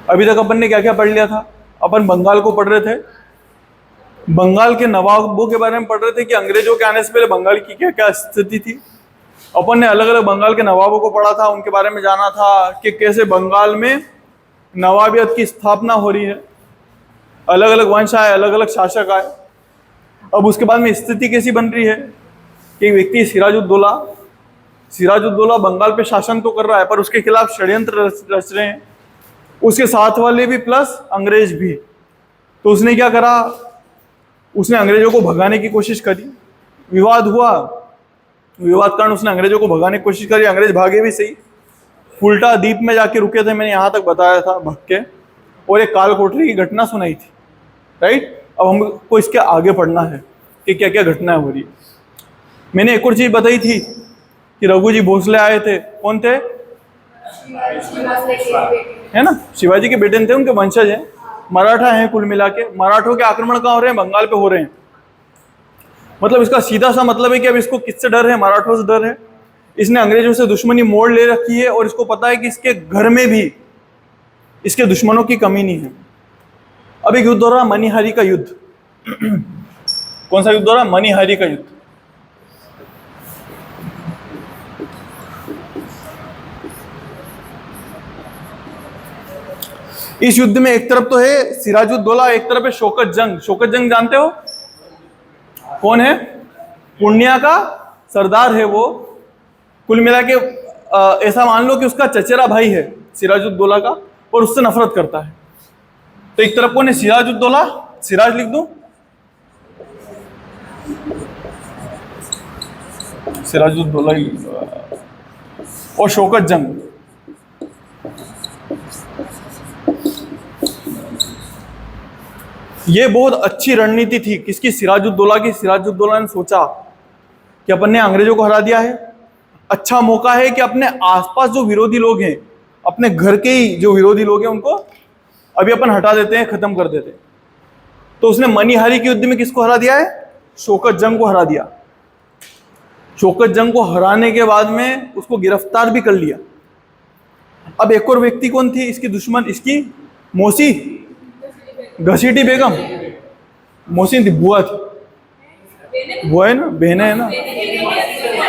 अभी तक अपन ने क्या क्या पढ़ लिया था? अपन बंगाल को पढ़ रहे थे, बंगाल के नवाबों के बारे में पढ़ रहे थे कि अंग्रेजों के आने से पहले बंगाल की क्या क्या स्थिति थी। अपन ने अलग अलग बंगाल के नवाबों को पढ़ा था, उनके बारे में जाना था कि कैसे बंगाल में नवाबियत की स्थापना हो रही है, अलग अलग वंश आए, अलग अलग शासक आए। अब उसके बाद में स्थिति कैसी बन रही है कि एक व्यक्ति सिराजुद्दौला बंगाल पे शासन तो कर रहा है, पर उसके खिलाफ षड्यंत्र रच रहे हैं, उसके साथ वाले भी प्लस अंग्रेज भी। तो उसने क्या करा, उसने अंग्रेजों को भगाने की कोशिश करी, विवाद हुआ, विवाद कारण उसने अंग्रेजों को भगाने की कोशिश करी, अंग्रेज भागे भी सही, उल्टा द्वीप में जाके रुके थे, मैंने यहाँ तक बताया था भग के, और एक काल कोठरी की घटना सुनाई थी, राइट। अब हमको इसके आगे पढ़ना है कि क्या क्या घटनाएं हो रही है। मैंने एक और चीज बताई थी कि रघु जी भोसले आए थे, कौन थे? है ना, शिवाजी के बेटे थे, उनके वंशज हैं, मराठा हैं कुल मिला के। मराठों के आक्रमण कहाँ हो रहे हैं? बंगाल पे हो रहे हैं। मतलब इसका सीधा सा मतलब है कि अब इसको किससे डर है? मराठों से डर है। इसने अंग्रेजों से दुश्मनी मोड़ ले रखी है और इसको पता है कि इसके घर में भी इसके दुश्मनों की कमी नहीं है। अब एक युद्ध हो रहा, मनिहारी का युद्ध। कौन सा युद्ध हो रहा? मनिहारी का युद्ध। इस युद्ध में एक तरफ तो है सिराजुद्दौला, एक तरफ है शौकत जंग। शौकत जंग जानते हो कौन है? पूर्णिया का सरदार है वो। कुल मिला के ऐसा मान लो कि उसका चचेरा भाई है सिराजुद्दौला का, और उससे नफरत करता है। तो एक तरफ कौन है? सिराजुद्दौला, सिराज लिख दो, सिराजुद्दौला, और शौकत जंग। ये बहुत अच्छी रणनीति थी किसकी? सिराजुद्दौला की। सिराजुद्दौला ने सोचा कि अपन ने अंग्रेजों को हरा दिया है, अच्छा मौका है कि अपने आसपास जो विरोधी लोग हैं, अपने घर के ही जो विरोधी लोग हैं, उनको अभी अपन हटा देते हैं, खत्म कर देते हैं। तो उसने मनिहारी के युद्ध में किसको हरा दिया है? शौकत जंग को हरा दिया। शौकत जंग को हराने के बाद में उसको गिरफ्तार भी कर लिया। अब एक और व्यक्ति कौन थी इसकी दुश्मन? इसकी मौसी घसीटी बेगम। मौसी थी, बुआ थी, बुआ है ना, बहन है ना,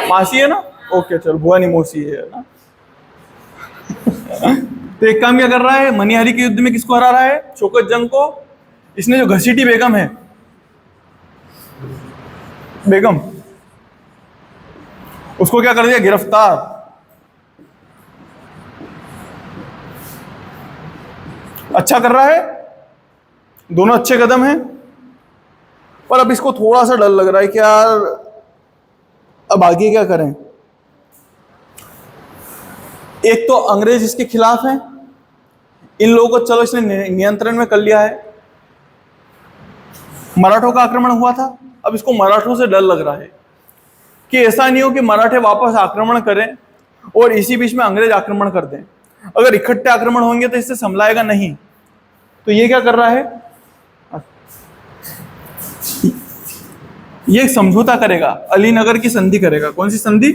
मासी है ना, ओके चलो, बुआ नहीं मौसी है ना। तो एक काम क्या कर रहा है, मनिहारी के युद्ध में किसको हरा रहा है? शौकत जंग को। इसने जो घसीटी बेगम है, बेगम, उसको क्या कर दिया? गिरफ्तार। अच्छा कर रहा है, दोनों अच्छे कदम हैं, पर अब इसको थोड़ा सा डर लग रहा है कि यार अब आगे क्या करें। एक तो अंग्रेज इसके खिलाफ हैं, इन लोगों को चलो इसने नियंत्रण में कर लिया है। मराठों का आक्रमण हुआ था, अब इसको मराठों से डर लग रहा है कि ऐसा नहीं हो कि मराठे वापस आक्रमण करें और इसी बीच में अंग्रेज आक्रमण कर दें। अगर इकट्ठे आक्रमण होंगे तो इससे संभलाएगा नहीं। तो ये क्या कर रहा है? ये समझौता करेगा, अलीनगर की संधि करेगा। कौन सी संधि?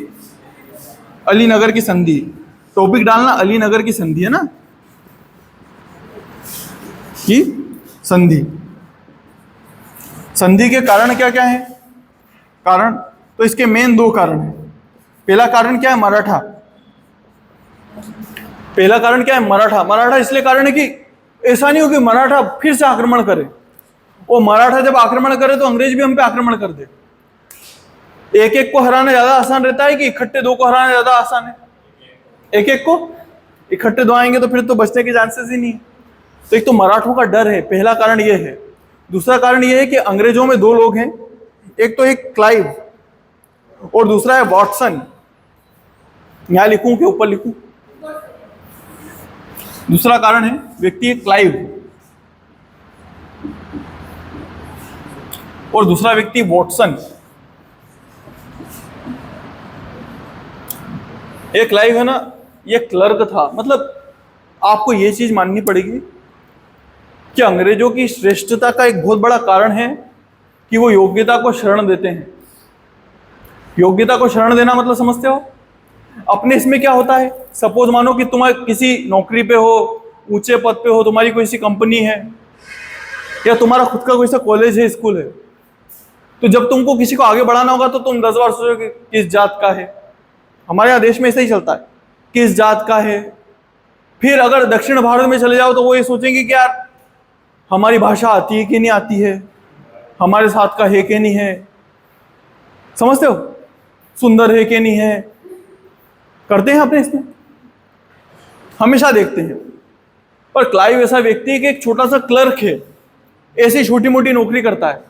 अलीनगर की संधि। टॉपिक डालना, अलीनगर की संधि है ना, की संधि। संधि के कारण क्या क्या है? कारण तो इसके मेन दो कारण है। पहला कारण क्या है? मराठा। पहला कारण क्या है? मराठा। मराठा इसलिए कारण है कि ऐसा नहीं हो कि मराठा फिर से आक्रमण करे, और मराठा जब आक्रमण करे तो अंग्रेज भी हम पे आक्रमण कर दे। एक एक को हराना ज्यादा आसान रहता है कि इकट्ठे दो को हराना ज्यादा आसान है? एक एक को, इकट्ठे दो आएंगे तो फिर तो बचने के चांसेस ही नहीं। तो एक तो मराठों का डर है, पहला कारण ये है। दूसरा कारण ये है कि अंग्रेजों में दो लोग हैं, एक तो एक क्लाइव और दूसरा है वॉटसन। यहां लिखूं कि ऊपर लिखूं? दूसरा कारण है व्यक्ति है क्लाइव और दूसरा व्यक्ति वॉटसन। एक क्लाइव है ना, ये क्लर्क था। मतलब आपको ये चीज माननी पड़ेगी कि अंग्रेजों की श्रेष्ठता का एक बहुत बड़ा कारण है कि वो योग्यता को शरण देते हैं। योग्यता को शरण देना मतलब समझते हो? अपने इसमें क्या होता है, सपोज मानो कि तुम किसी नौकरी पे हो, ऊंचे पद पे हो, तुम्हारी कोई सी कंपनी है या तुम्हारा खुद का कोई सा कॉलेज है, स्कूल है, तो जब तुमको किसी को आगे बढ़ाना होगा तो तुम 10 बार सोचोगे किस जात का है। हमारे यहाँ देश में ऐसा ही चलता है, किस जात का है। फिर अगर दक्षिण भारत में चले जाओ तो वो ये सोचेंगे कि यार हमारी भाषा आती है कि नहीं आती है, हमारे साथ का है कि नहीं है, समझते हो, सुंदर है कि नहीं है, करते हैं अपने इसमें, हमेशा देखते हैं। पर क्लाइव ऐसा व्यक्ति है कि एक छोटा सा क्लर्क है, ऐसी छोटी मोटी नौकरी करता है,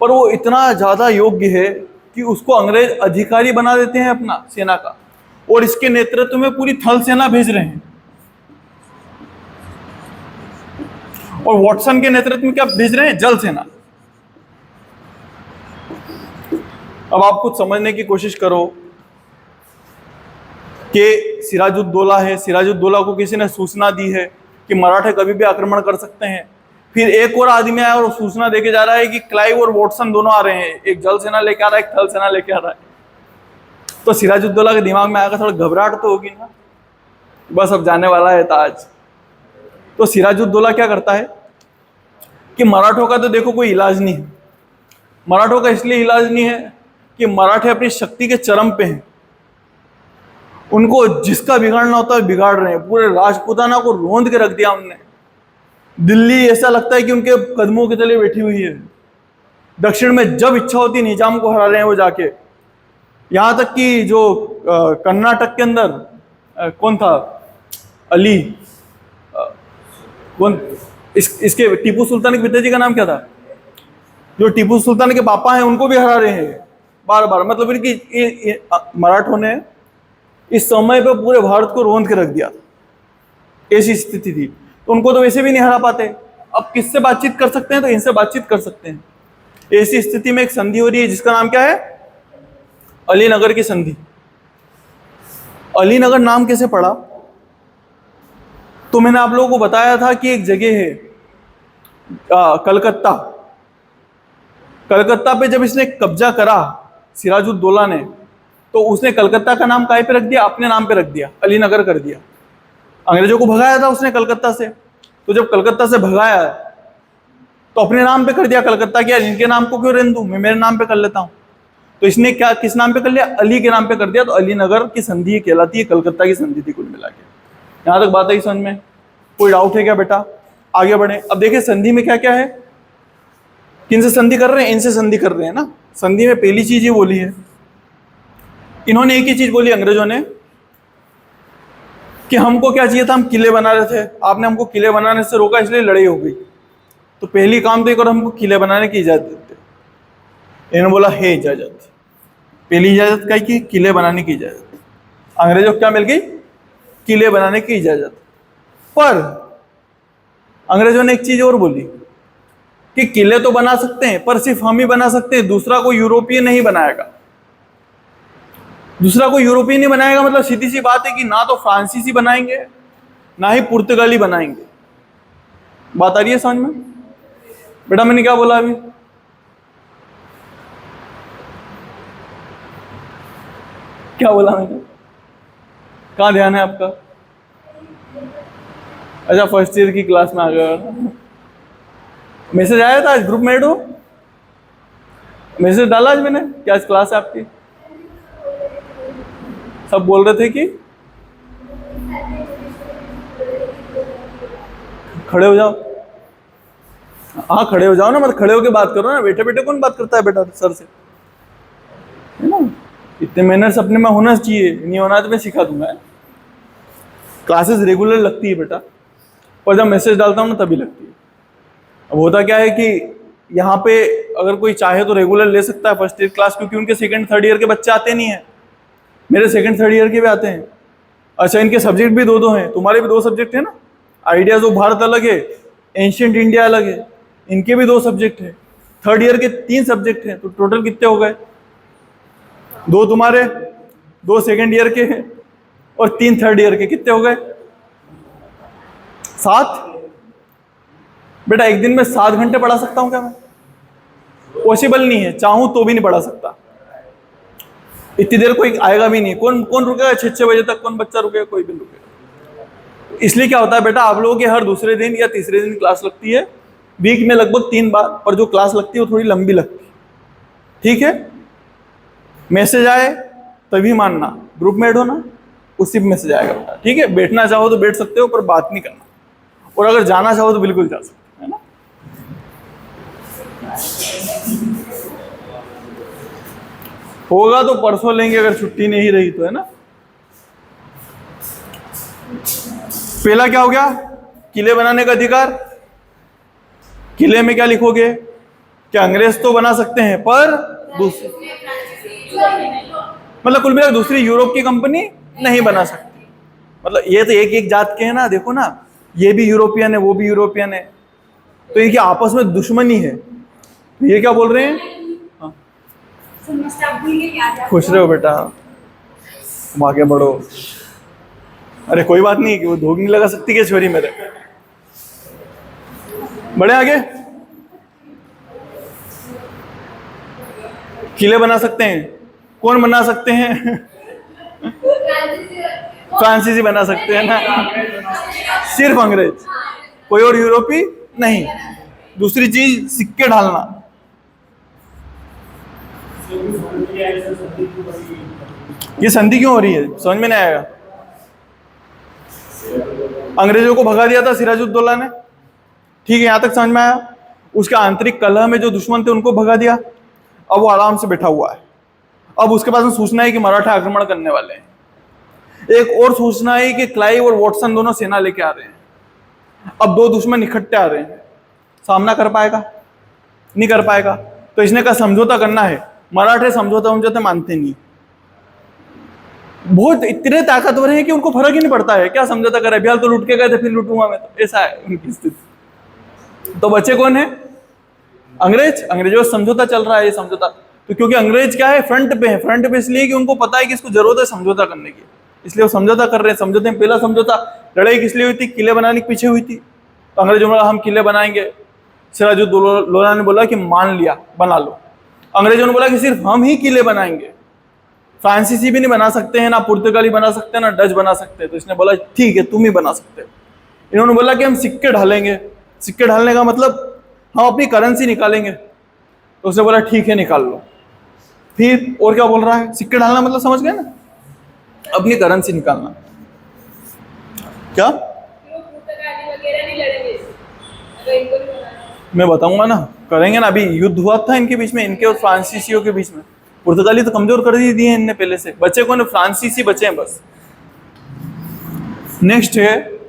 पर वो इतना ज्यादा योग्य है कि उसको अंग्रेज अधिकारी बना देते हैं अपना सेना का, और इसके नेतृत्व में पूरी थल सेना भेज रहे हैं। और वॉटसन के नेतृत्व में क्या भेज रहे हैं, जल सेना। अब आप कुछ समझने की कोशिश करो कि सिराजुद्दौला है, सिराजुद्दौला को किसी ने सूचना दी है कि मराठे कभी भी आक्रमण कर सकते हैं। फिर एक और आदमी आया और सूचना देके जा रहा है कि क्लाइव और वॉटसन दोनों आ रहे हैं, एक जल सेना लेके आ रहा है, एक थल सेना लेके आ रहा है। तो सिराजुद्दौला के दिमाग में आएगा, थोड़ा घबराहट तो होगी ना, बस अब जाने वाला है ताज। तो सिराजुद्दौला क्या करता है कि मराठों का तो देखो कोई इलाज नहीं है। मराठों का इसलिए इलाज नहीं है कि मराठे अपनी शक्ति के चरम पे हैं, उनको जिसका बिगाड़ना होता है बिगाड़ रहे हैं। पूरे राजपूताना को रोंद के रख दिया उनने। दिल्ली ऐसा लगता है कि उनके कदमों के तले बैठी हुई है। दक्षिण में जब इच्छा होती निजाम को हरा रहे हैं वो जाके। यहां तक कि जो कर्नाटक के अंदर कौन था, अली, कौन इसके टीपू सुल्तान के पिताजी का नाम क्या था, जो टीपू सुल्तान के पापा हैं उनको भी हरा रहे हैं बार बार। मतलब इनकी मराठों ने इस समय पे पूरे भारत को रोंद के रख दिया, ऐसी स्थिति थी। तो उनको तो वैसे भी नहीं हरा पाते, अब किससे बातचीत कर सकते हैं, तो इनसे बातचीत कर सकते हैं। ऐसी स्थिति में एक संधि हो रही है जिसका नाम क्या है, अलीनगर की संधि। अलीनगर नाम कैसे पड़ा, तो मैंने आप लोगों को बताया था कि एक जगह है कलकत्ता। कलकत्ता पे जब इसने कब्जा करा सिराजुद्दौला ने, तो उसने कलकत्ता का नाम काहे पे रख दिया, अपने नाम पे रख दिया, अलीनगर कर दिया। अंग्रेजों को भगाया था उसने कलकत्ता से, तो जब कलकत्ता से भगाया तो अपने नाम पे कर दिया कलकत्ता। क्या इनके नाम को क्यों रहने दूं, मैं मेरे नाम पे कर लेता हूं। तो इसने क्या किस नाम पे कर लिया, अली के नाम पे कर दिया। तो अलीनगर की संधि कहलाती है, कलकत्ता की संधि थी कुल मिला के। यहां तक बात आई समझ में, कोई डाउट है क्या बेटा, आगे बढ़े। अब देखिए संधि में क्या क्या है, किन से संधि कर रहे हैं, इनसे संधि कर रहे हैं ना। संधि में पहली चीज ये बोली है, इन्होंने एक ही चीज बोली अंग्रेजों ने कि हमको क्या चाहिए था, हम किले बना रहे थे, आपने हमको किले बनाने से रोका इसलिए लड़ाई हो गई। तो पहली काम तो एक और हमको किले बनाने की इजाजत देते। इन्होंने बोला है इजाजत, पहली इजाजत क्या की, किले बनाने की इजाजत। अंग्रेजों को क्या मिल गई, किले बनाने की इजाजत। पर अंग्रेजों ने एक चीज और बोली कि किले तो बना सकते हैं पर सिर्फ हम ही बना सकते हैं, दूसरा कोई यूरोपीय नहीं बनाएगा। दूसरा कोई यूरोपीय नहीं बनाएगा मतलब सीधी सी बात है कि ना तो फ्रांसीसी बनाएंगे ना ही पुर्तगाली बनाएंगे। बात आ रही है समझ में बेटा, मैंने क्या बोला अभी, क्या बोला मैंने, कहाँ ध्यान है आपका। अच्छा फर्स्ट ईयर की क्लास में आ गया। मैसेज आया था आज ग्रुप में ऐड हो, मैसेज डाला आज मैंने, क्या आज क्लास है आपकी। सब बोल रहे थे कि खड़े हो जाओ। हाँ खड़े हो जाओ ना, मतलब खड़े होके बात करो ना, बैठे बैठे कौन बात करता है बेटा सर से, है ना। इतने मैनर्स अपने में होना चाहिए, नहीं होना तो मैं सिखा दूंगा। क्लासेस रेगुलर लगती है बेटा, पर जब मैसेज डालता हूँ ना तभी लगती है। अब होता क्या है कि यहाँ पे अगर कोई चाहे तो रेगुलर ले सकता है फर्स्ट ईयर क्लास, क्योंकि उनके सेकंड थर्ड ईयर के बच्चे आते नहीं है, मेरे सेकंड थर्ड ईयर के भी आते हैं। अच्छा इनके सब्जेक्ट भी दो दो हैं, तुम्हारे भी दो सब्जेक्ट है ना, आइडियाज ऑफ भारत अलग है, एंशियंट इंडिया अलग है, इनके भी दो सब्जेक्ट है। थर्ड ईयर के 3 सब्जेक्ट हैं, तो टोटल कितने हो गए, 2 तुम्हारे, 2 सेकंड ईयर के हैं और 3 थर्ड ईयर के, कितने हो गए 7। बेटा एक दिन में 7 घंटे पढ़ा सकता हूं क्या मैं, पॉसिबल नहीं है, चाहूं तो भी नहीं पढ़ा सकता। इतनी देर कोई आएगा भी नहीं, कौन कौन रुकेगा 6-6 बजे तक, कौन बच्चा रुकेगा, कोई भी नहीं रुकेगा। इसलिए क्या होता है बेटा, आप लोगों के हर दूसरे दिन या तीसरे दिन क्लास लगती है, वीक में लगभग 3 बार, पर जो क्लास लगती है वो थोड़ी लंबी लगती है, ठीक है। मैसेज आए तभी मानना, ग्रुप में ऐड होना, उसी में मैसेज आएगा बेटा, ठीक है। बैठना चाहो तो बैठ सकते हो, पर बात नहीं करना, और अगर जाना चाहो तो बिल्कुल जा सकते हो, है ना। होगा तो परसों लेंगे अगर छुट्टी नहीं रही तो, है ना। पहला क्या हो गया, किले बनाने का अधिकार। किले में क्या लिखोगे, क्या अंग्रेज तो बना सकते हैं पर दूसरी, मतलब कुल मिलाकर दूसरी यूरोप की कंपनी नहीं बना सकती। मतलब ये तो एक एक जात के हैं ना, देखो ना, ये भी यूरोपियन है वो भी यूरोपियन है, तो ये क्या आपस में दुश्मनी है। ये क्या बोल रहे हैं, हाँ। खुश रहो बेटा, तुम आगे बढ़ो। अरे कोई बात नहीं, कि वो धोख नहीं लगा सकती क्या छोरी मेरे। बढ़े आगे। किले बना सकते हैं, कौन बना सकते हैं? फ्रांसीसी बना सकते हैं ना, सिर्फ अंग्रेज, कोई और यूरोपी नहीं। दूसरी चीज, सिक्के ढालना। ये संधि क्यों हो रही है समझ में नहीं आएगा। अंग्रेजों को भगा दिया था सिराजुद्दौला ने, ठीक है, यहां तक समझ में आया। उसके आंतरिक कलह में जो दुश्मन थे उनको भगा दिया, अब वो आराम से बैठा हुआ है। अब उसके पास में सूचना है कि मराठा आक्रमण करने वाले हैं। एक और सूचना है कि क्लाइव और वॉटसन दोनों सेना लेके आ रहे हैं। अब दो दुश्मन इकट्ठे आ रहे हैं, सामना कर पाएगा नहीं कर पाएगा, तो इसने कहा समझौता करना है। मराठे समझौता मानते नहीं, बहुत इतने ताकतवर हैं कि उनको फर्क ही नहीं पड़ता है क्या समझौता करे, बिहार तो लूट के गए थे फिर लूटूंगा मैं, तो ऐसा है उनकी स्थिति। तो बच्चे कौन है, अंग्रेज। अंग्रेजों से समझौता चल रहा है, ये समझौता तो क्योंकि अंग्रेज क्या है, फ्रंट पे है। फ्रंट पे इसलिए कि उनको पता है कि इसको जरूरत है समझौता करने की, इसलिए वो समझौता कर रहे हैं। समझौते में पहला समझौता लड़ाई किस लिए हुई थी, किले बनाने के पीछे हुई थी। तो अंग्रेजों ने बोला हम किले बनाएंगे, सिराजुद्दौला ने बोला कि मान लिया बना लो। अंग्रेजों ने बोला कि सिर्फ हम ही किले बनाएंगे, फ्रांसीसी भी नहीं बना सकते हैं, ना पुर्तगाली बना सकते हैं, ना डच बना सकते हैं। तो इसने बोला ठीक है तुम ही बना सकते हो। इन्होंने बोला कि हम सिक्के ढालेंगे। सिक्के ढालने का मतलब हम अपनी करेंसी निकालेंगे। तो उसने बोला ठीक है निकाल लो। फिर और क्या बोल रहा है, सिक्के ढालना मतलब समझ गए ना, अपनी करेंसी निकालना। क्या मैं बताऊंगा ना, करेंगे ना। अभी युद्ध हुआ था इनके बीच में, इनके और फ्रांसीसियों के बीच में। पुर्तगाली तो कमजोर कर दी दिए इनने पहले से, बच्चे कौन है, फ्रांसीसी बचे हैं बस। नेक्स्ट है,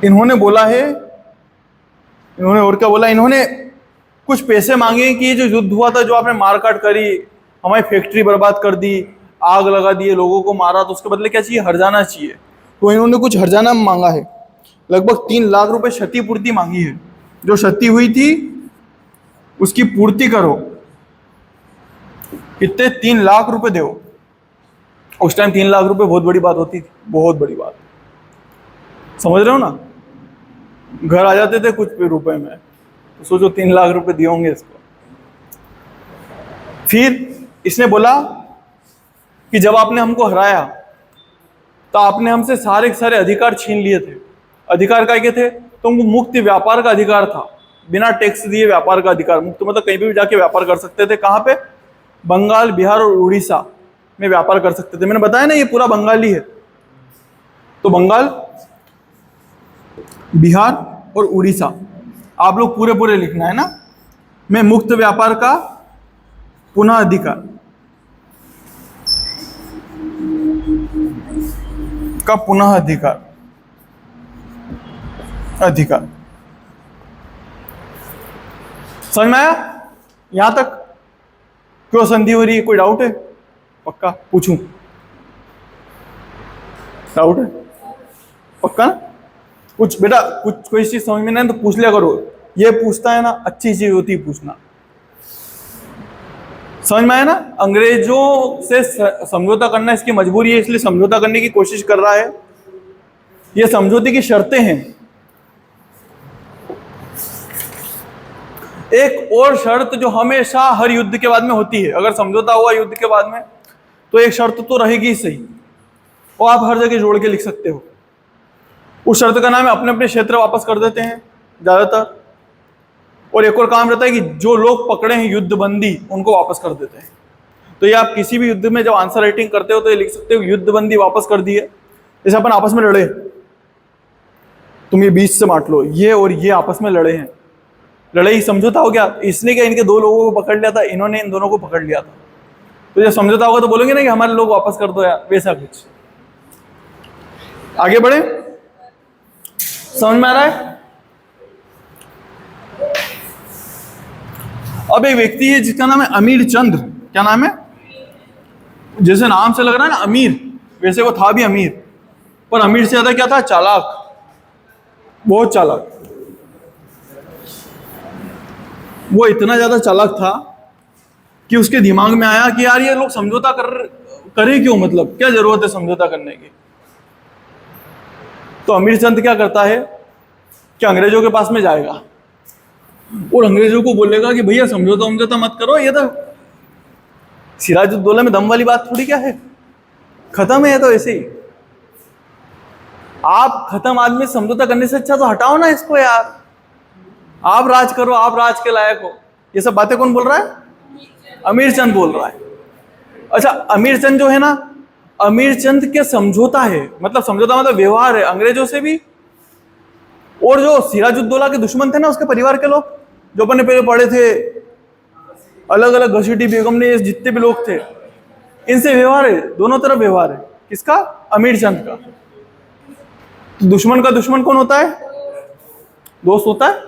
इन्होंने बोला है, इन्होंने और क्या बोला, इन्होंने कुछ पैसे मांगे कि जो युद्ध हुआ था, जो आपने मारकाट करी, हमारी फैक्ट्री बर्बाद कर दी, आग लगा दिए, लोगों को मारा, तो उसके बदले क्या चाहिए, हर्जाना चाहिए। तो इन्होंने कुछ हर्जाना मांगा है, लगभग 3 लाख रुपए क्षतिपूर्ति मांगी है। जो क्षति हुई थी उसकी पूर्ति करो। कितने, 3 लाख रुपए दो। उस टाइम 3 लाख रुपए बहुत बड़ी बात होती थी, बहुत बड़ी बात, समझ रहे हो ना। घर आ जाते थे कुछ रुपए में, तो सोचो 3 लाख रुपए दिए होंगे इसको। फिर इसने बोला कि जब आपने हमको हराया तो आपने हमसे सारे सारे अधिकार छीन लिए थे। अधिकार क्या थे, तुमको मुक्त व्यापार का अधिकार था, बिना टैक्स दिए व्यापार का अधिकार। मुक्त मतलब कहीं भी जाके व्यापार कर सकते थे। कहाँ पे, बंगाल, बिहार और उड़ीसा में व्यापार कर सकते थे। मैंने बताया ना ये पूरा बंगाली है, तो बंगाल, बिहार और उड़ीसा आप लोग पूरे पूरे लिखना है ना। में मुक्त व्यापार का पुनः अधिकार अधिकार समझ में आया यहां तक। क्यों संधि हो रही है, कोई डाउट है, पक्का पूछूं, डाउट है पक्का ना? कुछ बेटा कुछ कोई चीज समझ में नहीं तो पूछ लिया करो। ये पूछता है ना, अच्छी चीज होती है पूछना। समझ में आया ना, अंग्रेजों से समझौता करना इसकी मजबूरी है, इसलिए समझौता करने की कोशिश कर रहा है। ये समझौते की शर्तें हैं। एक और शर्त जो हमेशा हर युद्ध के बाद में होती है, अगर समझौता हुआ युद्ध के बाद में तो एक शर्त तो रहेगी ही सही, वो आप हर जगह जोड़ के लिख सकते हो। उस शर्त का नाम है अपने अपने क्षेत्र वापस कर देते हैं ज्यादातर, और एक और काम रहता है कि जो लोग पकड़े हैं युद्ध बंदी उनको वापस कर देते हैं। तो ये आप किसी भी युद्ध में जब आंसर राइटिंग करते हो तो ये लिख सकते हो युद्ध बंदी वापस कर दी है। जैसे अपन आपस में लड़े, तुम ये बीच से बांट लो, ये और ये आपस में लड़े हैं, लड़ाई समझौता हो गया। इसने क्या इनके दो लोगों को पकड़ लिया था, इन्होंने इन दोनों को पकड़ लिया था, तो जब समझौता होगा तो बोलेंगे ना कि हमारे लोग वापस कर दो यार, वैसा कुछ। आगे बढ़े, समझ में आ रहा है? अब एक व्यक्ति है जिसका नाम है अमीर चंद। क्या नाम है? जैसे नाम से लग रहा है ना अमीर, वैसे वो था भी अमीर, पर अमीर से ज्यादा क्या था? चालाक, बहुत चालाक। वो इतना ज्यादा चालाक था कि उसके दिमाग में आया कि यार ये लोग समझौता करे क्यों, मतलब क्या जरूरत है समझौता करने की। तो अमीर चंद क्या करता है कि अंग्रेजों के पास में जाएगा और अंग्रेजों को बोलेगा कि भैया समझौता मत करो, ये तो सिराजुद्दौला में दम वाली बात थोड़ी क्या है, खत्म है तो ऐसे ही। आप खत्म आदमी समझौता करने से अच्छा तो हटाओ ना इसको यार, आप राज करो, आप राज के लायक हो। ये सब बातें कौन बोल रहा है? अमीर चंद बोल रहा है। अच्छा, अमीर चंद जो है ना, अमीर चंद के समझौता है, मतलब समझौता मतलब व्यवहार है अंग्रेजों से भी, और जो सिराजुद्दौला के दुश्मन थे ना उसके परिवार के लोग जो अपने पहले पढ़े थे, अलग अलग घसीटी बेगम ने, जितने भी लोग थे, इनसे व्यवहार है, दोनों तरफ व्यवहार है। किसका? अमीर चंद का। तो दुश्मन का दुश्मन कौन होता है? दोस्त होता है।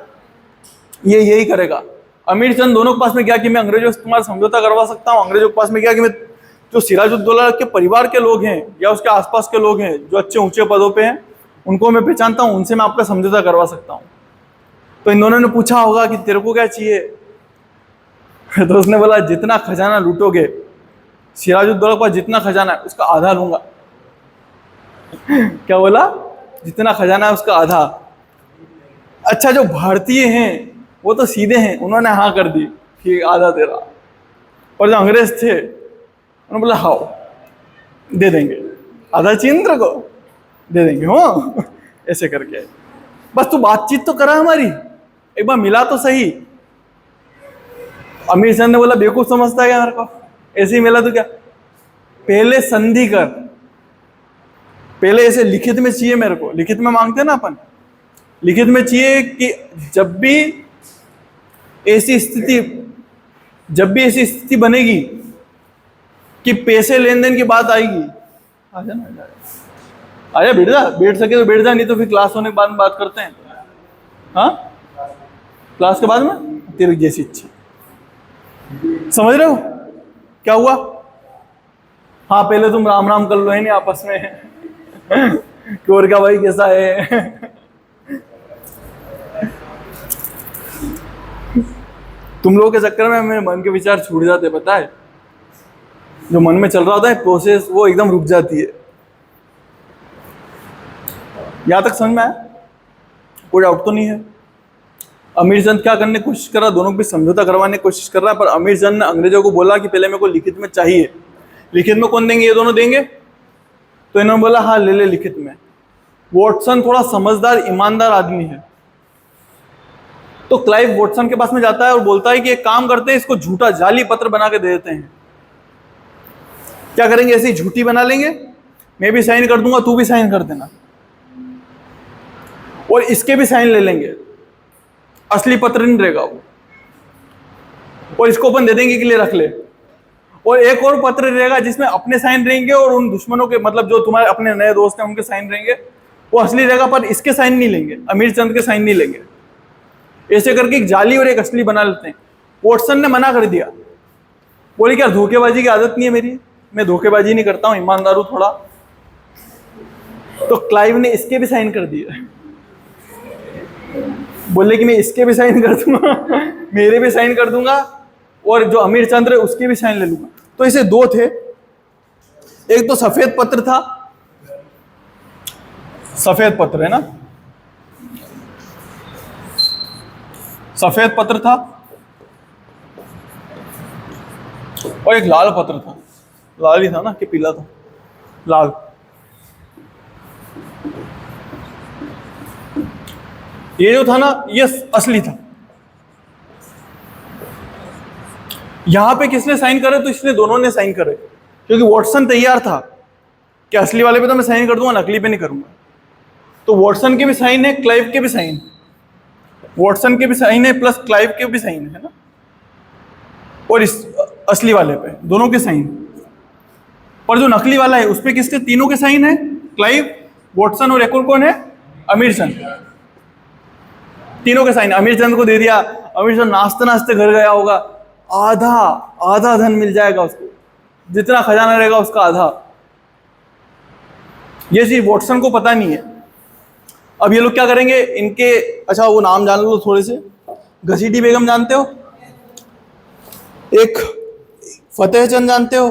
ये यही करेगा। अमीर चंद दोनों के पास में गया कि मैं अंग्रेजों से तुम्हारा समझौता करवा सकता हूँ, अंग्रेजों के पास में गया कि मैं जो सिराजुद्दौला के परिवार के लोग हैं या उसके आसपास के लोग हैं जो अच्छे ऊंचे पदों पे हैं, उनको मैं पहचानता हूँ, उनसे मैं आपका समझौता करवा सकता हूँ। तो इन दोनों ने पूछा होगा कि तेरे को क्या चाहिए? तो उसने बोला जितना खजाना लूटोगे, सिराजुद्दौला के पास जितना खजाना है उसका आधा लूंगा। क्या बोला? जितना खजाना है उसका आधा। अच्छा, जो भारतीय हैं वो तो सीधे हैं, उन्होंने हाँ कर दी कि आधा तेरा, और जो अंग्रेज थे उन्होंने बोला हाँ दे देंगे, आधा चीन को दे देंगे, हो ऐसे करके। बस तू बातचीत तो करा हमारी, एक बार मिला तो सही। अमीर चंद ने बोला बेवकूफ समझता है क्या मेरे को, ऐसे ही मिला तो क्या, पहले संधि कर, पहले ऐसे लिखित में चाहिए मेरे को, लिखित में मांगते हैं ना अपन, लिखित में चाहिए कि जब भी ऐसी स्थिति बनेगी कि पैसे लेन देन की बात आएगी, आजा ना, आजा बैठ जा, बैठ सके तो बैठ जा, नहीं तो फिर क्लास होने के बाद में बात करते हैं। हाँ, क्लास के बाद में तेरी जैसी इच्छा। समझ रहे हो क्या हुआ? हाँ, पहले तुम राम राम कर लो है नहीं आपस में कि और क्या भाई कैसा है तुम लोगों के चक्कर में मेरे मन के विचार छूट जाते, पता है, जो मन में चल रहा होता है प्रोसेस वो एकदम रुक जाती है। यहां तक समझ में आया? कोई डाउट तो नहीं है? अमीर चंद क्या करने की कोशिश कर रहा, दोनों को भी समझौता करवाने की कोशिश कर रहा है, पर अमीर चंद ने अंग्रेजों को बोला कि पहले मेरे को लिखित में चाहिए। लिखित में कौन देंगे? ये दोनों देंगे। तो इन्होंने बोला हाँ ले ले लिखित में। वॉटसन थोड़ा समझदार ईमानदार आदमी है, तो क्लाइव वॉटसन के पास में जाता है और बोलता है कि एक काम करते हैं, इसको झूठा जाली पत्र बना के दे देते हैं। क्या करेंगे? ऐसी झूठी बना लेंगे, मैं भी साइन कर दूंगा, तू भी साइन कर देना, और इसके भी साइन ले लेंगे, असली पत्र नहीं रहेगा वो, और इसको अपन दे देंगे कि ले रख ले। और एक और पत्र रहेगा जिसमें अपने साइन रहेंगे और उन दुश्मनों के, मतलब जो तुम्हारे अपने नए दोस्त हैं उनके साइन रहेंगे, वो असली रहेगा, पर इसके साइन नहीं लेंगे, अमीर चंद के साइन नहीं लेंगे। ऐसे करके एक जाली और एक असली बना लेते हैं। वॉटसन ने मना कर दिया, बोले क्या धोखेबाजी की आदत नहीं है मेरी, मैं धोखेबाजी नहीं करता हूं, ईमानदार हूं थोड़ा। तो क्लाइव ने इसके भी साइन कर दिए, बोले कि मैं इसके भी साइन कर दूंगा, मेरे भी साइन कर दूंगा, और जो अमीर चंद्र है उसके भी साइन ले लूंगा। तो इसे दो थे, एक तो सफेद पत्र था, सफेद पत्र है ना, सफेद पत्र था, और एक लाल पत्र था, लाल ही था ना कि पीला था, लाल। ये जो था ना ये असली था। यहां पे किसने साइन करे? तो इसने दोनों ने साइन करे, क्योंकि वॉटसन तैयार था कि असली वाले पे तो मैं साइन कर दूंगा, नकली पे नहीं करूंगा। तो वॉटसन के भी साइन है, क्लाइव के भी साइन, वॉटसन के भी साइन है प्लस क्लाइव के भी साइन है ना, और इस असली वाले पे दोनों के साइन। पर जो नकली वाला है उस पे किसके? तीनों के साइन है, क्लाइव, वॉटसन और एक और कौन है? अमीर चंद। तीनों के साइन अमीर चंद को दे दिया। अमीर चंद नाचते नाचते घर गया होगा, आधा आधा धन मिल जाएगा उसको, जितना खजाना रहेगा उसका आधा। ये चीज वॉटसन को पता नहीं है। अब ये लोग क्या करेंगे इनके, अच्छा वो नाम जान लो थोड़े से। घसीटी बेगम जानते हो, एक फतेह चंद जानते हो?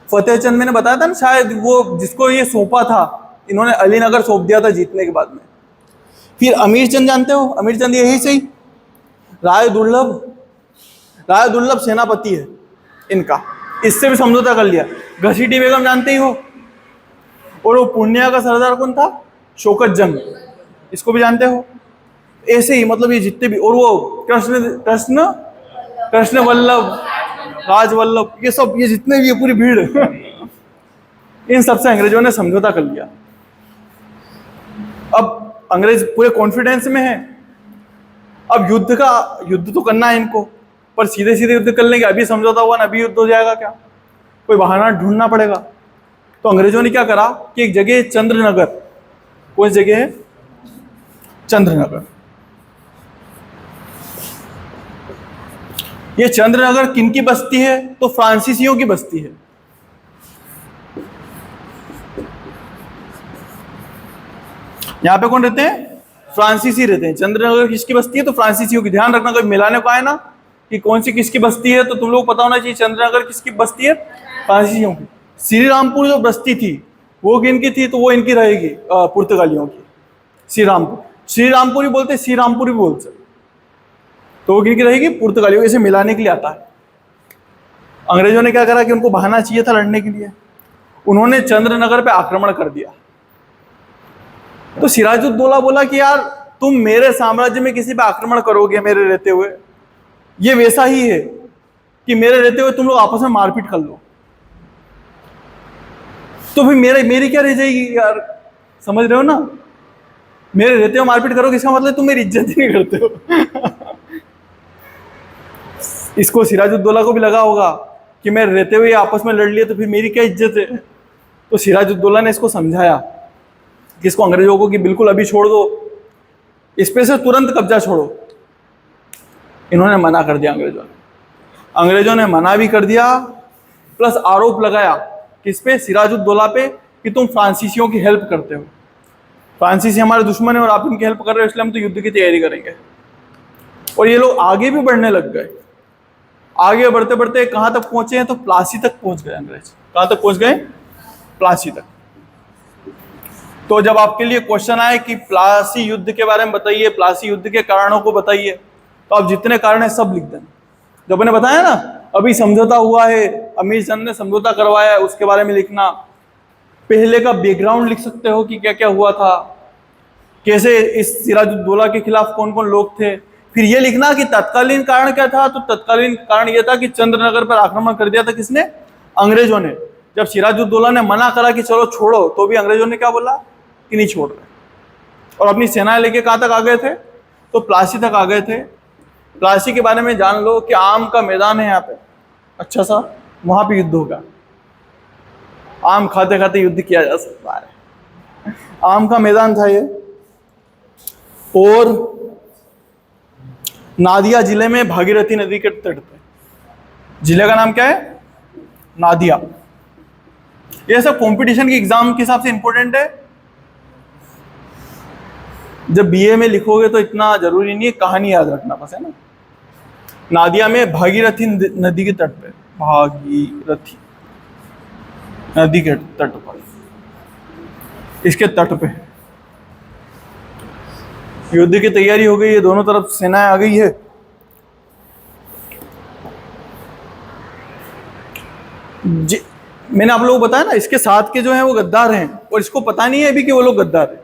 फतेह चंद मैंने बताया था ना, शायद वो जिसको ये सौंपा था, इन्होंने अलीनगर सौंप दिया था जीतने के बाद में। फिर अमीर चंद जानते हो? अमीर चंद यही सही। राय दुर्लभ, राय दुर्लभ सेनापति है इनका, इससे भी समझौता कर लिया। घसीटी बेगम जानते ही हो। और वो पूर्णिया का सरदार कौन था? शौकत जंग, इसको भी जानते हो। ऐसे ही मतलब ये जितने भी, और वो कृष्ण कृष्ण कृष्ण वल्लभ, राजवल्लभ, ये सब, ये जितने भी, ये पूरी भीड़ इन सबसे अंग्रेजों ने समझौता कर लिया। अब अंग्रेज पूरे कॉन्फिडेंस में है। अब युद्ध तो करना है इनको, पर सीधे सीधे युद्ध कर लेंगे, अभी समझौता हुआ ना अभी युद्ध हो जाएगा क्या? कोई बहाना ढूंढना पड़ेगा। तो अंग्रेजों ने क्या करा कि एक जगह चंद्रनगर, कौन सी जगह है? चंद्रनगर। ये चंद्रनगर किनकी बस्ती है? तो फ्रांसीसियों की बस्ती है। यहां पे कौन रहते हैं? फ्रांसीसी रहते हैं। चंद्रनगर किसकी बस्ती है? तो फ्रांसीसियों की। ध्यान रखना, कोई मिलाने को आए ना कि कौन सी किसकी बस्ती है, तो तुम लोग पता होना चाहिए चंद्रनगर किसकी बस्ती है? फ्रांसीसियों की। श्री रामपुर जो बस्ती थी वो किनकी थी? तो वो इनकी रहेगी, पुर्तगालियों की। श्री रामपुर ही बोलते, श्री रामपुर ही बोलते, तो वो किनकी रहेगी? पुर्तगालियों। इसे मिलाने के लिए आता है। अंग्रेजों ने क्या करा कि उनको बहाना चाहिए था लड़ने के लिए, उन्होंने चंद्रनगर पे आक्रमण कर दिया। तो सिराजुद्दौला बोला कि यार तुम मेरे साम्राज्य में किसी पे आक्रमण करोगे मेरे रहते हुए, ये वैसा ही है कि मेरे रहते हुए तुम लोग आपस में मारपीट कर लो, तो फिर मेरी क्या रह जाएगी यार? समझ रहे हो ना? मेरे रहते हुए मारपीट करोगे, इसका मतलब तुम मेरी इज्जत ही नहीं करते हो। इसको सिराजुद्दौला को भी लगा होगा कि मैं रहते हुए आपस में लड़ लिए तो फिर मेरी क्या इज्जत है। तो सिराजुद्दौला ने इसको समझाया किसको? अंग्रेजों को, कि बिल्कुल अभी छोड़ दो, इस पे से तुरंत कब्जा छोड़ो। इन्होंने मना कर दिया। अंग्रेजों ने मना भी कर दिया, प्लस आरोप लगाया किस पे? सिराजुद्दौला पे, कि तुम फ्रांसीसियों की हेल्प करते हो, फ्रांसीसी हमारे दुश्मन है और आप इनकी हेल्प कर रहे हो, इसलिए हम तो युद्ध की तैयारी करेंगे। और ये लोग आगे भी बढ़ने लग गए। आगे बढ़ते बढ़ते कहाँ तक पहुंचे हैं? तो प्लासी तक पहुंच गए अंग्रेज। कहाँ तक पहुंच गए? प्लासी तक। तो जब आपके लिए क्वेश्चन आए कि प्लासी युद्ध के बारे में बताइए, प्लासी युद्ध के कारणों को बताइए, तो आप जितने कारण है सब लिख दें। जब मैंने बताया ना अभी समझौता हुआ है, अमीर चंद ने समझौता करवाया है, उसके बारे में लिखना। पहले का बैकग्राउंड लिख सकते हो कि क्या क्या हुआ था, कैसे इस सिराजुद्दौला के खिलाफ कौन कौन लोग थे। फिर ये लिखना कि तत्कालीन कारण क्या था। तो तत्कालीन कारण यह था कि चंद्रनगर पर आक्रमण कर दिया था किसने? अंग्रेजों ने। जब सिराजुद्दौला ने मना करा कि चलो छोड़ो, तो भी अंग्रेजों ने क्या बोला कि नहीं छोड़ रहे, और अपनी सेनाएं लेके कहां तक आ गए थे? तो प्लासी तक आ गए थे। प्लासी के बारे में जान लो कि आम का मैदान है यहाँ पे, अच्छा सा, वहां पे युद्ध होगा। आम खाते खाते युद्ध किया जा सकता है। आम का मैदान था ये। और नादिया जिले में भागीरथी नदी के तट पे, जिले का नाम क्या है? नादिया। ये सब कंपटीशन के एग्जाम के हिसाब से इंपॉर्टेंट है। जब बीए में लिखोगे तो इतना जरूरी नहीं है, कहानी याद रखना बस, है ना। नादिया में भागीरथी नदी के तट पे, भागीरथी नदी के तट पर, इसके तट पे युद्ध की तैयारी हो गई है, दोनों तरफ सेनाएं आ गई है। मैंने आप लोगों को बताया ना, इसके साथ के जो हैं वो गद्दार हैं और इसको पता नहीं है अभी कि वो लोग गद्दार हैं।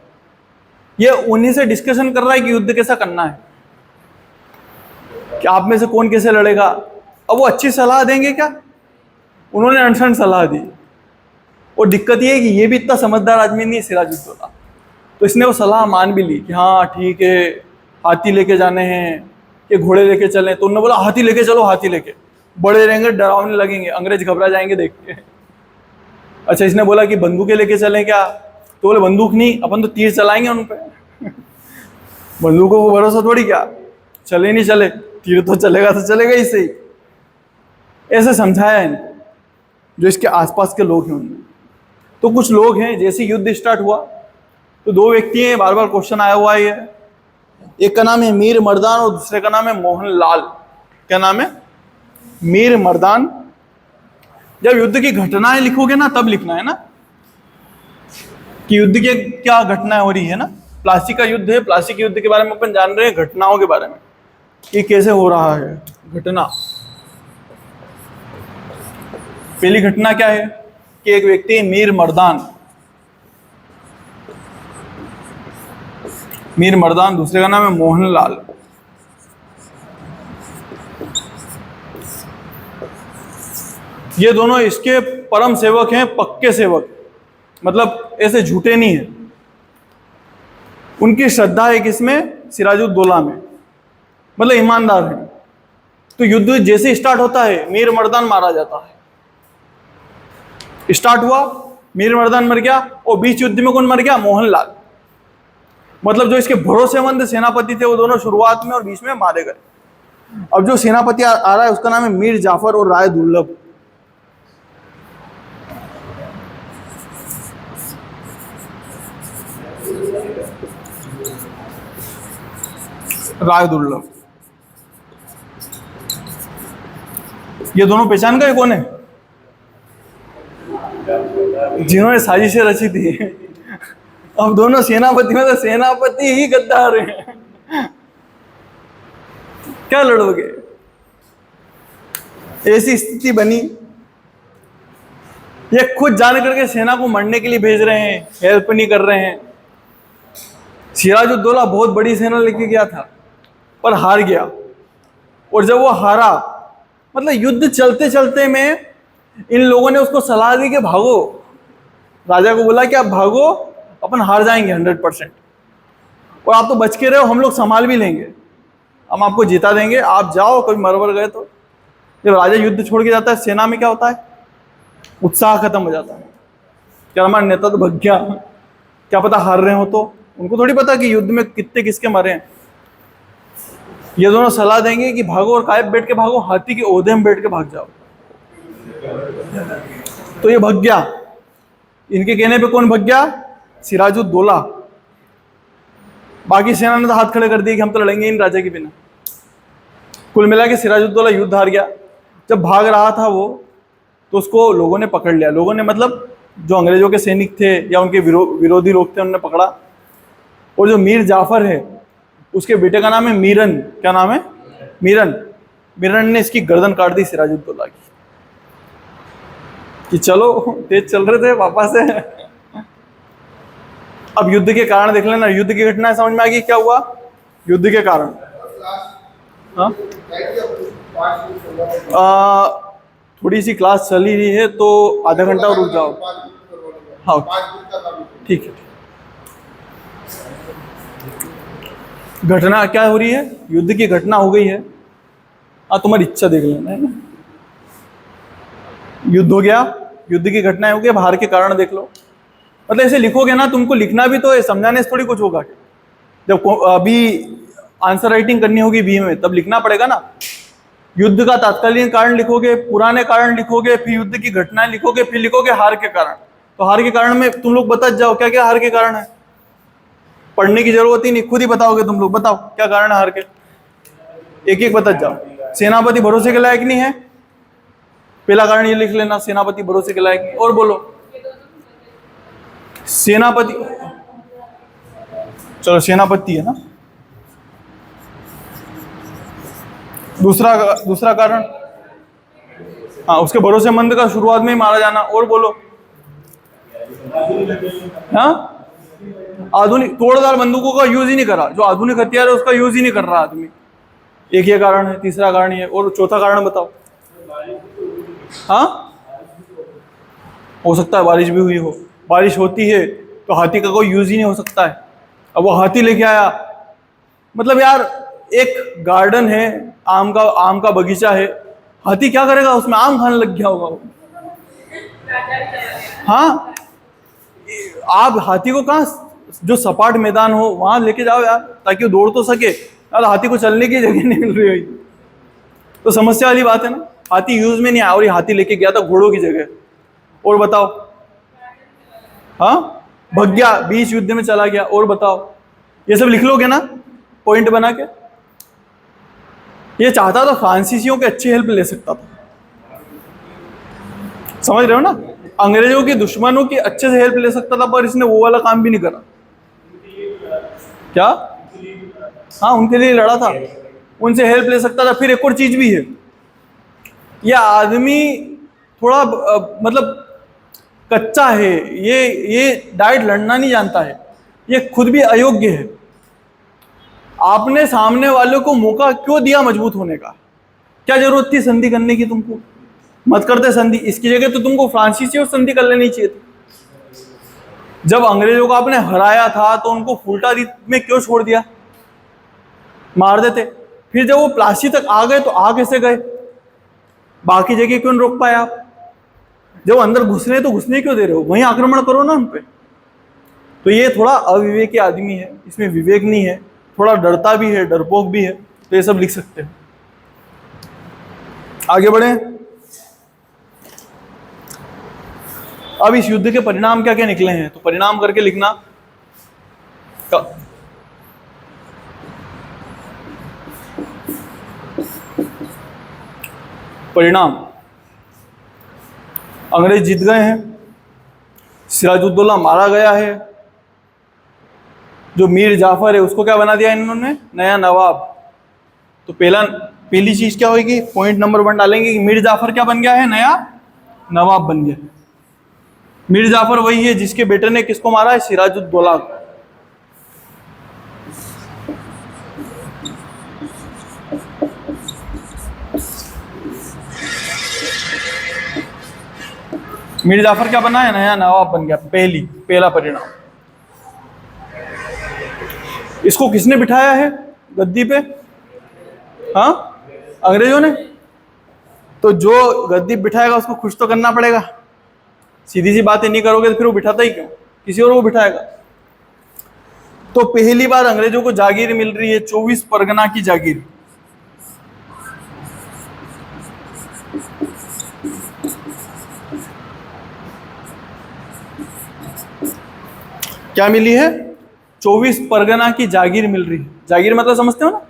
ये उन्हीं से डिस्कशन कर रहा है कि युद्ध कैसा करना है, कि आप में से कौन कैसे लड़ेगा। अब वो अच्छी सलाह देंगे क्या? उन्होंने अनशन सलाह दी। और दिक्कत ये है कि ये भी इतना समझदार आदमी नहीं है सिराजुद्दौला, तो इसने वो सलाह मान भी ली कि हाँ ठीक है, हाथी लेके जाने हैं कि घोड़े लेके चलें। तो उन्होंने बोला हाथी लेके चलो, हाथी लेके, बड़े रहेंगे, डरावने लगेंगे, अंग्रेज घबरा जाएंगे देख के। अच्छा, इसने बोला कि बंदूकें लेके चलें क्या? तो बोले बंदूक नहीं, अपन तो तीर चलाएंगे उन पे। बंदूकों को भरोसा थोड़ी, क्या चले नहीं चले, तीर तो चलेगा तो चलेगा ही सही। ऐसे समझाया इनको, जो इसके आसपास के लोग हैं उनने। तो कुछ लोग हैं, जैसे युद्ध स्टार्ट हुआ तो दो व्यक्ति हैं, बार बार क्वेश्चन आया हुआ है। एक का नाम है मीर मर्दान और दूसरे का नाम है मोहन लाल। क्या नाम है? मीर मर्दान। जब युद्ध की घटनाएं लिखोगे ना, तब लिखना है ना कि युद्ध की क्या घटनाएं हो रही है ना। प्लासी का युद्ध है, प्लासी के युद्ध के बारे में अपन जान रहे हैं, घटनाओं के बारे में कि कैसे हो रहा है घटना। पहली घटना क्या है कि एक व्यक्ति मीर मर्दान, मीर मर्दान, दूसरे का नाम है मोहन लाल। ये दोनों इसके परम सेवक हैं, पक्के सेवक, मतलब ऐसे झूठे नहीं है। उनकी श्रद्धा है किसमें? सिराजुद्दौला में, मतलब ईमानदार है। तो युद्ध जैसे स्टार्ट होता है, मीर मर्दान मारा जाता है। स्टार्ट हुआ, मीर मर्दान मर गया, और बीच युद्ध में कौन मर गया? मोहन लाल। मतलब जो इसके भरोसेमंद सेनापति थे वो दोनों शुरुआत में और बीच में मारे गए। अब जो सेनापति आ रहा है उसका नाम है मीर जाफर और राय दुर्लभ। राय दुर्लभ, ये दोनों पहचान गए कौन है? जिन्होंने साजिशें रची थी। अब दोनों सेनापति में तो सेनापति ही गद्दार हैं। क्या लड़ोगे? ऐसी स्थिति बनी, ये खुद जान करके सेना को मरने के लिए भेज रहे हैं, हेल्प नहीं कर रहे हैं। सिराजुद्दौला बहुत बड़ी सेना लेके गया था पर हार गया। और जब वो हारा, मतलब युद्ध चलते चलते में इन लोगों ने उसको सलाह दी कि भागो। राजा को बोला कि आप भागो, अपन हार जाएंगे 100%, और आप तो बच के रहे हो, हम लोग संभाल भी लेंगे, हम आपको जिता देंगे, आप जाओ, कभी मर गए तो। जब राजा युद्ध छोड़ के जाता है, सेना में क्या होता है? उत्साह खत्म हो जाता है। क्या हमारा नेता तो भाग गया, क्या पता हार रहे हो तो। उनको थोड़ी पता कि युद्ध में कितने किसके मरे हैं। ये दोनों सलाह देंगे कि भागो, और कायब बैठ के भागो, हाथी के ओहदे में बैठ के भाग जाओ। तो ये भाग गया, इनके कहने पे कौन भाग गया? सिराजुद्दौला। बाकी सेना ने तो हाथ खड़े कर दिए कि हम तो लड़ेंगे इन राजा के बिना। कुल मिला के सिराजुद्दौला युद्ध हार गया। जब भाग रहा था वो, तो उसको लोगों ने पकड़ लिया। लोगों ने मतलब जो अंग्रेजों के सैनिक थे या उनके विरोधी लोग थे, उन्होंने पकड़ा। और जो मीर जाफर है, उसके बेटे का नाम है मीरन। क्या नाम है? मीरन। मीरन ने इसकी गर्दन काट दी सिराजुद्दौला की, कि चलो तेज चल रहे थे वापस से। अब युद्ध के कारण देख लेना, युद्ध की घटना समझ में आ गई क्या हुआ युद्ध के कारण। हाँ, थोड़ी सी क्लास चल ही रही है तो आधा घंटा और रुक जाओ। हाँ ठीक है। घटना क्या हो रही है? युद्ध की घटना हो गई है। हाँ, तुम्हारी इच्छा देख लेना है ना। युद्ध हो गया, युद्ध की घटनाएं हो गई, हार के कारण देख लो। मतलब ऐसे लिखोगे ना, तुमको लिखना भी तो समझाने से थोड़ी कुछ होगा। जब अभी आंसर राइटिंग करनी होगी बीए में, तब लिखना पड़ेगा ना। युद्ध का तात्कालीन कारण लिखोगे, पुराने कारण लिखोगे, फिर युद्ध की घटनाएं लिखोगे, फिर लिखोगे हार के कारण। तो हार के कारण में तुम लोग बता जाओ क्या क्या हार के कारण है। पढ़ने की जरूरत ही नहीं, खुद ही बताओगे तुम लोग। बताओ क्या कारण है हार के, एक एक बता जाओ। सेनापति भरोसे के लायक नहीं है, पहला कारण ये लिख लेना, सेनापति भरोसे के लायक नहीं। और बोलो सेनापति, चलो सेनापति है ना। दूसरा कारण हाँ, उसके भरोसेमंद का शुरुआत में ही मारा जाना। और बोलो। हाँ, आधुनिक तोड़दार बंदूकों का यूज ही नहीं करा, जो आधुनिक हथियार है उसका यूज ही नहीं कर रहा आदमी। एक ये कारण है, तीसरा कारण ये, और चौथा कारण बताओ। हाँ, हो सकता है बारिश भी हुई हो। बारिश होती है तो हाथी का कोई यूज ही नहीं हो सकता है। अब वो हाथी लेके आया, मतलब यार एक गार्डन है, आम का बगीचा है, हाथी क्या करेगा उसमें? आम खाने लग गया होगा वो। हाँ, आप हाथी को कहाँ, जो सपाट मैदान हो वहां लेके जाओ यार, ताकि वो दौड़ तो सके यार। हाथी को चलने की जगह नहीं मिल रही हुई, तो समस्या वाली बात है ना। हाथी यूज में नहीं आया, और ये हाथी लेके गया था घोड़ों की जगह। और बताओ। हाँ, भग गया, बीच युद्ध में चला गया। और बताओ। ये सब लिख लोगे ना पॉइंट बना के। ये चाहता था फ्रांसीसियों के अच्छी हेल्प ले सकता था, समझ रहे हो ना। अंग्रेजों के दुश्मनों की अच्छे से हेल्प ले सकता था, पर इसने वो वाला काम भी नहीं करा। क्या? हाँ, उनके लिए लड़ा था, उनसे हेल्प ले सकता था। फिर एक और चीज भी है, यह आदमी थोड़ा मतलब कच्चा है, ये डाइट लड़ना नहीं जानता है, ये खुद भी अयोग्य है। आपने सामने वाले को मौका क्यों दिया मजबूत होने का? क्या जरूरत थी संधि करने की? तुमको मत करते संधि, इसकी जगह तो तुमको फ्रांसीसी और संधि कर लेनी चाहिए थी। जब अंग्रेजों को आपने हराया था तो उनको फुल्टा द्वीप में क्यों छोड़ दिया? मार देते। फिर जब वो प्लासी तक आ गए तो आ कैसे गए? बाकी जगह क्यों रोक पाए आप? जब अंदर घुस रहे तो घुसने क्यों दे रहे हो? वहीं आक्रमण करो ना उन पे। तो ये थोड़ा अविवेकी आदमी है, इसमें विवेक नहीं है, थोड़ा डरता भी है, डरपोक भी है। तो ये सब लिख सकते हैं। आगे बढ़े। अब इस युद्ध के परिणाम क्या क्या निकले हैं, तो परिणाम करके लिखना। परिणाम, अंग्रेज जीत गए हैं, सिराजुद्दौला मारा गया है, जो मीर जाफर है उसको क्या बना दिया इन्होंने? नया नवाब। तो पहली चीज क्या होगी? पॉइंट नंबर 1 डालेंगे कि मीर जाफर क्या बन गया है? नया नवाब बन गया। मीर जाफर वही है जिसके बेटे ने किसको मारा है? सिराजुद्दौला को। मीर जाफर क्या बना है? नया नवाब बन गया। पहला परिणाम। इसको किसने बिठाया है गद्दी पे? हाँ, अंग्रेजों ने। तो जो गद्दी बिठाएगा उसको खुश तो करना पड़ेगा। सीधी सी बातें नहीं करोगे तो फिर वो बिठाता ही क्यों? किसी और को बिठाएगा। तो पहली बार अंग्रेजों को जागीर मिल रही है, 24 परगना की जागीर। क्या मिली है? 24 परगना की जागीर मिल रही है। जागीर मतलब समझते हो ना?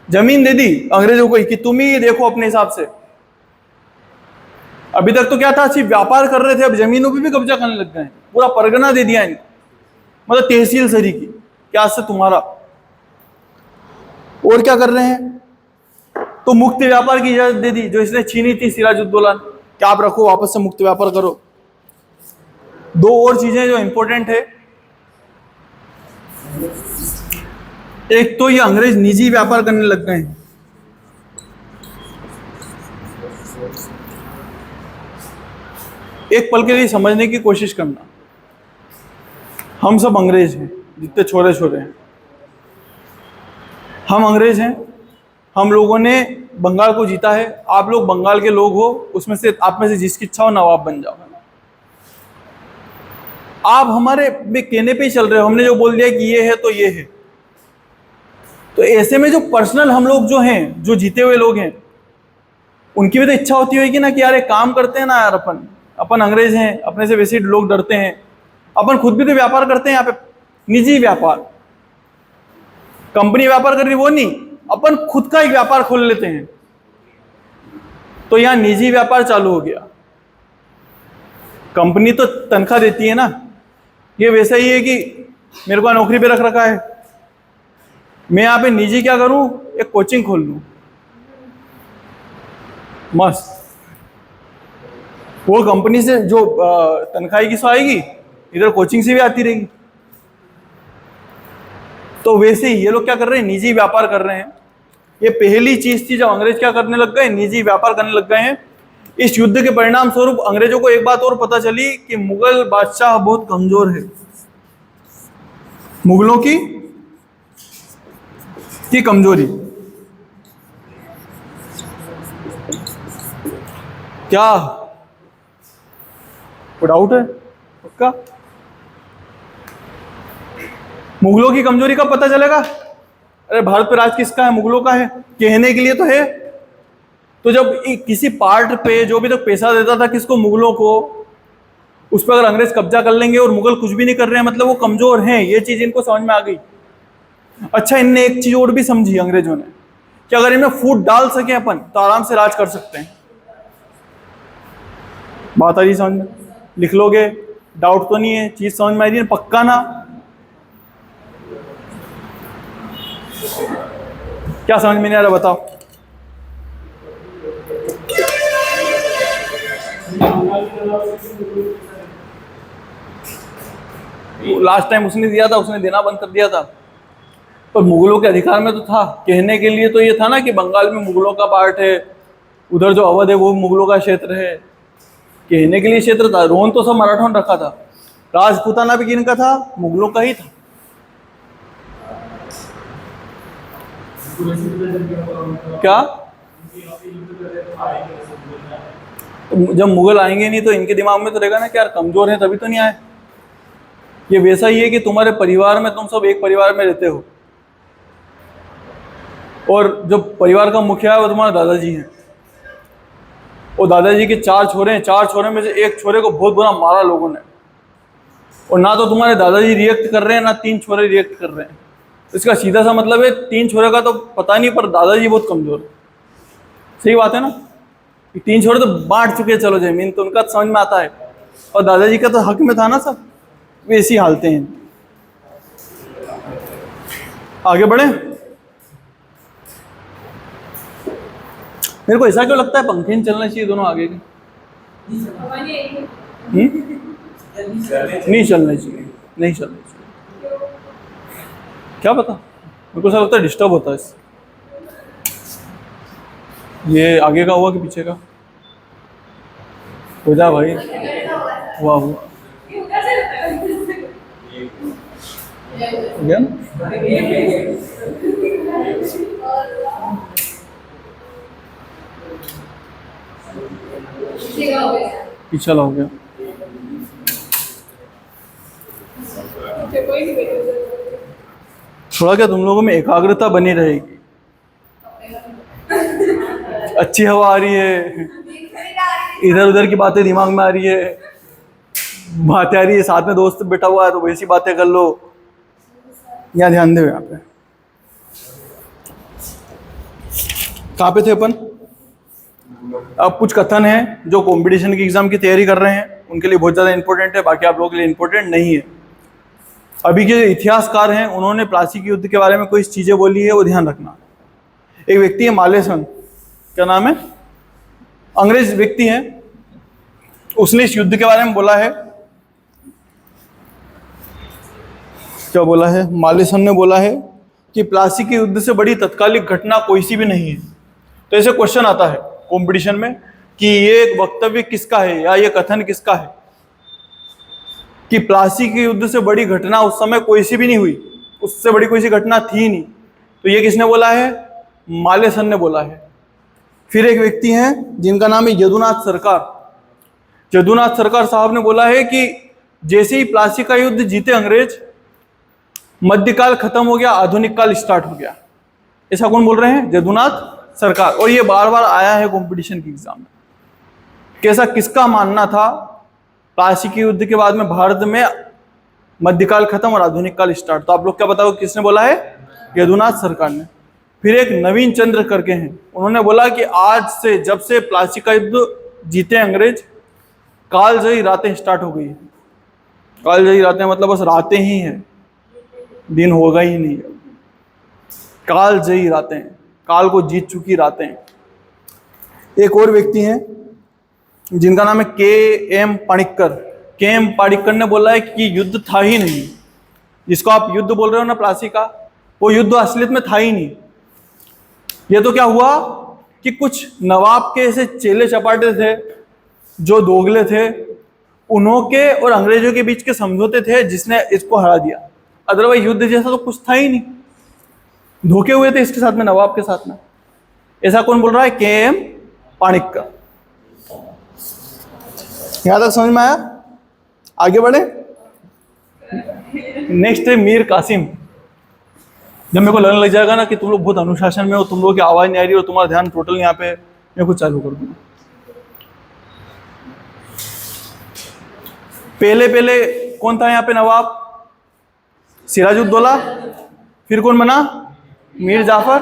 जमीन दे दी अंग्रेजों को कि तुम ही देखो अपने हिसाब से। अभी तक तो क्या था, सिर्फ व्यापार कर रहे थे, अब जमीनों पे भी कब्जा करने लग गए। पूरा परगना दे दिया इनको, मतलब तहसील सरी की, क्या से तुम्हारा। और क्या कर रहे हैं? तो मुक्त व्यापार की इजाजत दे दी, जो इसने छीनी थी सिराजुद्दौला ने, कि आप रखो, वापस से मुक्त व्यापार करो। दो और चीजें जो इंपॉर्टेंट है, एक तो ये अंग्रेज निजी व्यापार करने लग गए हैं। एक पल के लिए समझने की कोशिश करना, हम सब अंग्रेज हैं, जितने छोरे छोरे हैं हम अंग्रेज हैं। हम लोगों ने बंगाल को जीता है। आप लोग बंगाल के लोग हो, उसमें से आप में से जिसकी इच्छा हो नवाब बन जाओ। आप हमारे में कहने पे ही चल रहे हो, हमने जो बोल दिया कि ये है तो ये है। तो ऐसे में जो पर्सनल हम लोग जो हैं, जो जीते हुए लोग हैं, उनकी भी तो इच्छा होती होगी ना कि यार एक काम करते हैं ना यार, अपन अंग्रेज हैं, अपने से वैसे लोग डरते हैं, अपन खुद भी तो व्यापार करते हैं यहाँ पे, निजी व्यापार। कंपनी व्यापार कर रही वो नहीं, अपन खुद का एक व्यापार खोल लेते हैं। तो यहाँ निजी व्यापार चालू हो गया। कंपनी तो तनख्वाह देती है ना, ये वैसा ही है कि मेरे को नौकरी पे रख रखा है, मैं यहाँ पे निजी क्या करूं, एक कोचिंग खोल लूं, मस्त। वो कंपनी से जो तनख्वाह की सो आएगी, इधर कोचिंग से भी आती रहेगी। तो वैसे ही ये लोग क्या कर रहे हैं, निजी व्यापार कर रहे हैं। ये पहली चीज थी जब अंग्रेज क्या करने लग गए, निजी व्यापार करने लग गए हैं। इस युद्ध के परिणाम स्वरूप अंग्रेजों को एक बात और पता चली कि मुगल बादशाह बहुत कमजोर है। मुगलों की कमजोरी क्या, कोई डाउट है? पक्का? मुगलों की कमजोरी कब पता चलेगा? अरे भारत पे राज किसका है? मुगलों का है, कहने के लिए तो है। तो जब किसी पार्ट पे जो भी तक पैसा देता था किसको, मुगलों को, उस पर अगर अंग्रेज कब्जा कर लेंगे और मुगल कुछ भी नहीं कर रहे हैं, मतलब वो कमजोर हैं, ये चीज इनको समझ में आ गई। अच्छा, इनने एक चीज और भी समझी अंग्रेजों ने, कि अगर इनमें फूट डाल सके अपन तो आराम से राज कर सकते हैं। बात आ रही समझ में? लिख लोगे? डाउट तो नहीं है? चीज समझ में आ रही है पक्का ना? क्या समझ में नहीं आ रहा बताओ? लास्ट टाइम उसने दिया था, उसने देना बंद कर दिया था। पर मुगलों के अधिकार में तो था, कहने के लिए तो ये था ना कि बंगाल में मुगलों का पार्ट है, उधर जो अवध है वो मुगलों का क्षेत्र है, कहने के लिए क्षेत्र था। रोहन तो सब मराठों ने रखा था, राजपूताना भी किनका था? मुगलों का ही था। क्या? तो जब मुगल आएंगे नहीं तो इनके दिमाग में तो रहेगा ना कि यार कमजोर है तभी तो नहीं आए। ये वैसा ही है कि तुम्हारे परिवार में तुम सब एक परिवार में रहते हो और जो परिवार का मुखिया है वो तुम्हारे दादाजी हैं, और दादाजी के 4 छोरे हैं, 4 छोरे में से एक छोरे को बहुत बुरा मारा लोगों ने, और ना तो तुम्हारे दादाजी रिएक्ट कर रहे हैं ना 3 छोरे रिएक्ट कर रहे हैं। इसका सीधा सा मतलब है 3 छोरे का तो पता नहीं, पर दादाजी बहुत कमजोर है। सही बात है ना? 3 छोरे तो बांट चुके हैं, चलो जमीन तो उनका समझ में आता है, और दादाजी का तो हक में था ना सब। वैसी हालतें हैं। आगे बढ़े? मेरे को ऐसा क्यों लगता है पंखे नहीं चलना चाहिए दोनों आगे के? नहीं चलना चाहिए, नहीं चलना चाहिए, क्या पता, मेरे को ऐसा लगता है डिस्टर्ब होता है इससे। ये आगे का हुआ कि पीछे का? हो जा भाई, हुआ हुआ गया ना? पिछला हो गया। थोड़ा क्या तुम लोगों में एकाग्रता बनी रहेगी। अच्छी हवा आ रही है, इधर उधर की बातें दिमाग में आ रही है, बातें आ रही है, साथ में दोस्त बैठा हुआ है तो वैसी बातें कर लो। यहाँ ध्यान दो, यहाँ पे कहाँ पे थे अपन? अब कुछ कथन है जो कंपटीशन की एग्जाम की तैयारी कर रहे हैं उनके लिए बहुत ज़्यादा इंपॉर्टेंट है, बाकी आप लोगों के लिए इंपॉर्टेंट नहीं है। अभी के इतिहासकार हैं उन्होंने प्लासी के युद्ध के बारे में कोई चीज़ें बोली है, वो ध्यान रखना। एक व्यक्ति है मालेसन, क्या नाम है, अंग्रेज व्यक्ति हैं, उसने इस युद्ध के बारे में बोला है। क्या बोला है? मालेसन ने बोला है कि प्लासी के युद्ध से बड़ी तत्कालिक घटना कोई सी भी नहीं है। तो ऐसे क्वेश्चन आता है कंपटीशन में कि ये वक्तव्य किसका है या ये कथन किसका है कि प्लासी के युद्ध से बड़ी घटना उस समय कोई सी भी नहीं हुई, उससे बड़ी कोई सी घटना थी नहीं। तो ये किसने बोला है? मालेसन ने बोला है। फिर एक व्यक्ति हैं जिनका नाम है यदुनाथ सरकार। यदुनाथ सरकार साहब ने बोला है कि जैसे ही प्लासी का युद्ध जीते अंग्रेज, मध्यकाल खत्म हो गया, आधुनिक काल स्टार्ट हो गया। ऐसा कौन बोल रहे हैं? यदुनाथ सरकार। और ये बार बार आया है कंपटीशन की एग्जाम में। कैसा, किसका मानना था प्लासी के युद्ध के बाद में भारत में मध्यकाल खत्म और आधुनिक काल स्टार्ट? तो आप लोग क्या बताओ किसने बोला है? यदुनाथ सरकार ने। फिर एक नवीन चंद्र करके हैं, उन्होंने बोला कि आज से, जब से प्लासी का युद्ध जीते अंग्रेज, कालजयी रातें स्टार्ट हो गई। कालजयी रातें मतलब बस रातें ही हैं, दिन होगा ही नहीं। कालजयी रातें, काल को जीत चुकी रातें। एक और व्यक्ति हैं जिनका नाम है के एम पाणिक्कर। के एम पाणिक्कर ने बोला है कि युद्ध था ही नहीं। जिसको आप युद्ध बोल रहे हो ना प्लासी का, वो युद्ध असलियत में था ही नहीं। ये तो क्या हुआ कि कुछ नवाब के ऐसे चेले चपाटे थे जो दोगले थे, उन्हों के और अंग्रेजों के बीच के समझौते थे जिसने इसको हरा दिया। अदरवाइज युद्ध जैसा तो कुछ था ही नहीं। धोखे हुए थे इसके साथ में, नवाब के साथ में। ऐसा कौन बोल रहा है? के एम पाणिक्कर। यहां तक समझ में आया? आगे बढ़े। नेक्स्ट है मीर कासिम। जब मेरे को लगने लग जाएगा ना कि तुम लोग बहुत अनुशासन में हो, तुम लोग की आवाज नहीं आ रही और तुम्हारा ध्यान टोटल यहाँ पे, मैं कुछ चालू कर दूंगा। पहले पहले कौन था यहाँ पे नवाब? सिराजुद्दौला। फिर कौन बना? मीर जाफर।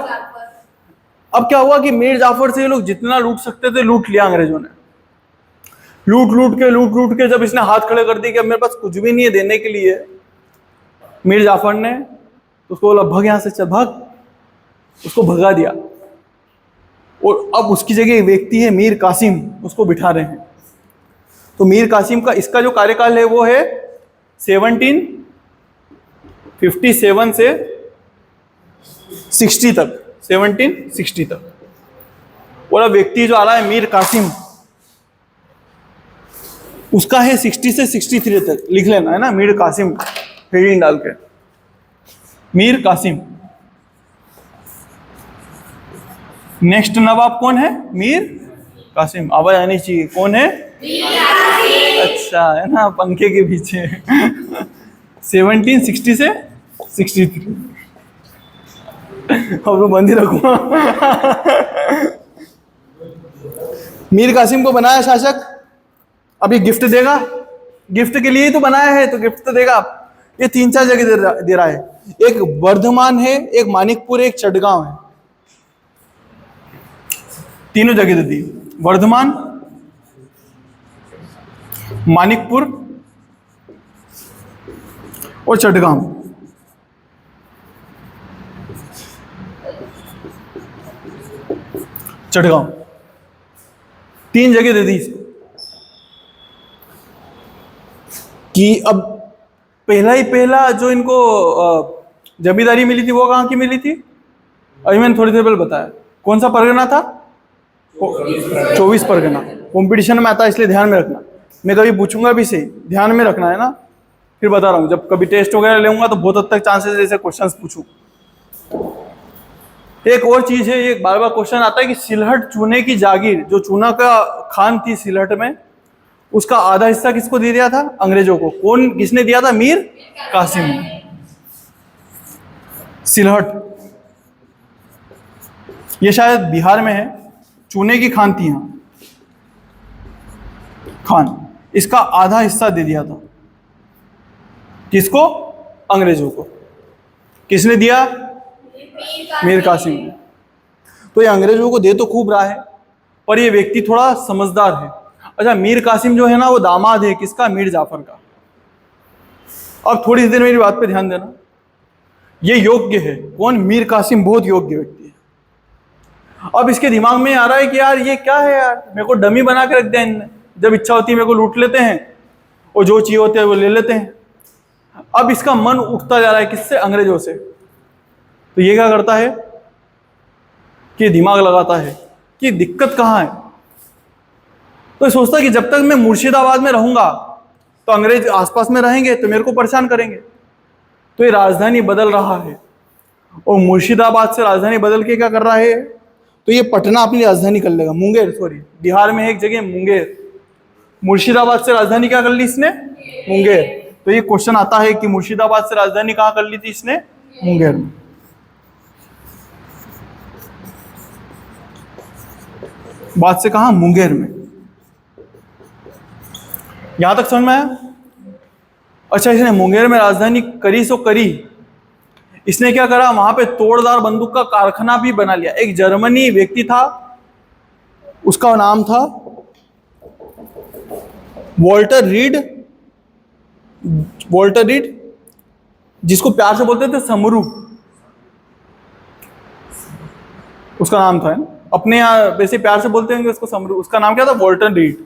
अब क्या हुआ कि मीर जाफर से ये लोग जितना लूट सकते थे लूट लिया अंग्रेजों ने। लूट लूट के जब इसने हाथ खड़े कर दिए कि अब मेरे पास कुछ भी नहीं है देने के लिए, मीर जाफर ने तो उसको बोला भग यहां से, चल भाग। उसको भगा दिया और अब उसकी जगह एक व्यक्ति है मीर कासिम, उसको बिठा रहे हैं। तो मीर कासिम का इसका जो कार्यकाल है वो है 1757 से 60 तक, 1760 तक। और व्यक्ति जो आ रहा है मीर कासिम, उसका है 60 से 63 तक। लिख लेना है ना, मीर कासिम हेडिंग डाल के, मीर कासिम। नेक्स्ट नवाब कौन है? मीर कासिम। आवाज आनी चाहिए, कौन है? अच्छा है ना, पंखे के पीछे। 1760 से 63। अब तो बंद ही रखूंगा। मीर कासिम को बनाया शासक। अब ये गिफ्ट देगा, गिफ्ट के लिए ही तो बनाया है, तो गिफ्ट तो देगा। ये 3-4 जगह दे रहा है। एक वर्धमान है, एक मानिकपुर, एक चटगांव है। तीनों जगह दे दी, वर्धमान, मानिकपुर और चटगांव। चटगांव 3 जगह दे दी इसको। कि अब पहला जो इनको जमींदारी मिली थी वो कहाँ की मिली थी? अभी मैंने थोड़ी देर पहले बताया। कौन सा परगना था? 24 परगना। कंपटीशन में आता है इसलिए ध्यान में रखना। मैं कभी पूछूंगा भी सही, ध्यान में रखना है ना। फिर बता रहा हूँ, जब कभी टेस्ट वगैरह लेऊंगा तो बहुत हद तक चांसेस ऐसे क्वेश्चंस पूछूं। एक और चीज है, ये बार बार क्वेश्चन आता है कि सिलहट चूने की जागीर, जो चूना का खान थी सिलहट में, उसका आधा हिस्सा किसको दे दिया था? अंग्रेजों को। कौन, किसने दिया था? मीर कासिम ने। सिलहट ये शायद बिहार में है। चूने की खान थी यहां, खान, इसका आधा हिस्सा दे दिया था। किसको? अंग्रेजों को। किसने दिया? मीर कासिम ने। तो ये अंग्रेजों को दे तो खूब रहा है, पर ये व्यक्ति थोड़ा समझदार है। अच्छा, मीर कासिम जो है ना, वो दामाद है किसका? मीर जाफर का। अब थोड़ी देर मेरी बात पे ध्यान देना। ये योग्य है। कौन? मीर कासिम बहुत योग्य व्यक्ति है। अब इसके दिमाग में आ रहा है कि यार ये क्या है यार, मेरे को डमी बना के रख दिया इनने। जब इच्छा होती है मेरे को लूट लेते हैं और जो चाहिए होते हैं वो ले लेते हैं। अब इसका मन उठता जा रहा है किससे? अंग्रेजों से। तो ये क्या करता है कि दिमाग लगाता है कि दिक्कत कहाँ है। तो सोचता है कि जब तक मैं मुर्शिदाबाद में रहूंगा तो अंग्रेज आसपास में रहेंगे तो मेरे को परेशान करेंगे। तो ये राजधानी बदल रहा है और मुर्शिदाबाद से राजधानी बदल के क्या कर रहा है? तो ये पटना अपनी राजधानी कर लेगा। मुंगेर, सॉरी, बिहार में एक जगह मुंगेर। मुर्शिदाबाद से राजधानी क्या कर ली इसने? मुंगेर। तो ये क्वेश्चन आता है कि मुर्शिदाबाद से राजधानी कहां कर ली थी इसने? मुंगेर में। बात से कहा? मुंगेर में। यहां तक समझ में आया? अच्छा, इसने मुंगेर में राजधानी करी सो करी। इसने क्या करा? वहां पे तोड़दार बंदूक का कारखाना भी बना लिया। एक जर्मनी व्यक्ति था, उसका नाम था वॉल्टर रीड। वॉल्टर रीड, जिसको प्यार से बोलते थे समरू, उसका नाम था। अपने यहाँ वैसे प्यार से बोलते होंगे उसको समरू। उसका नाम क्या था? Walter read.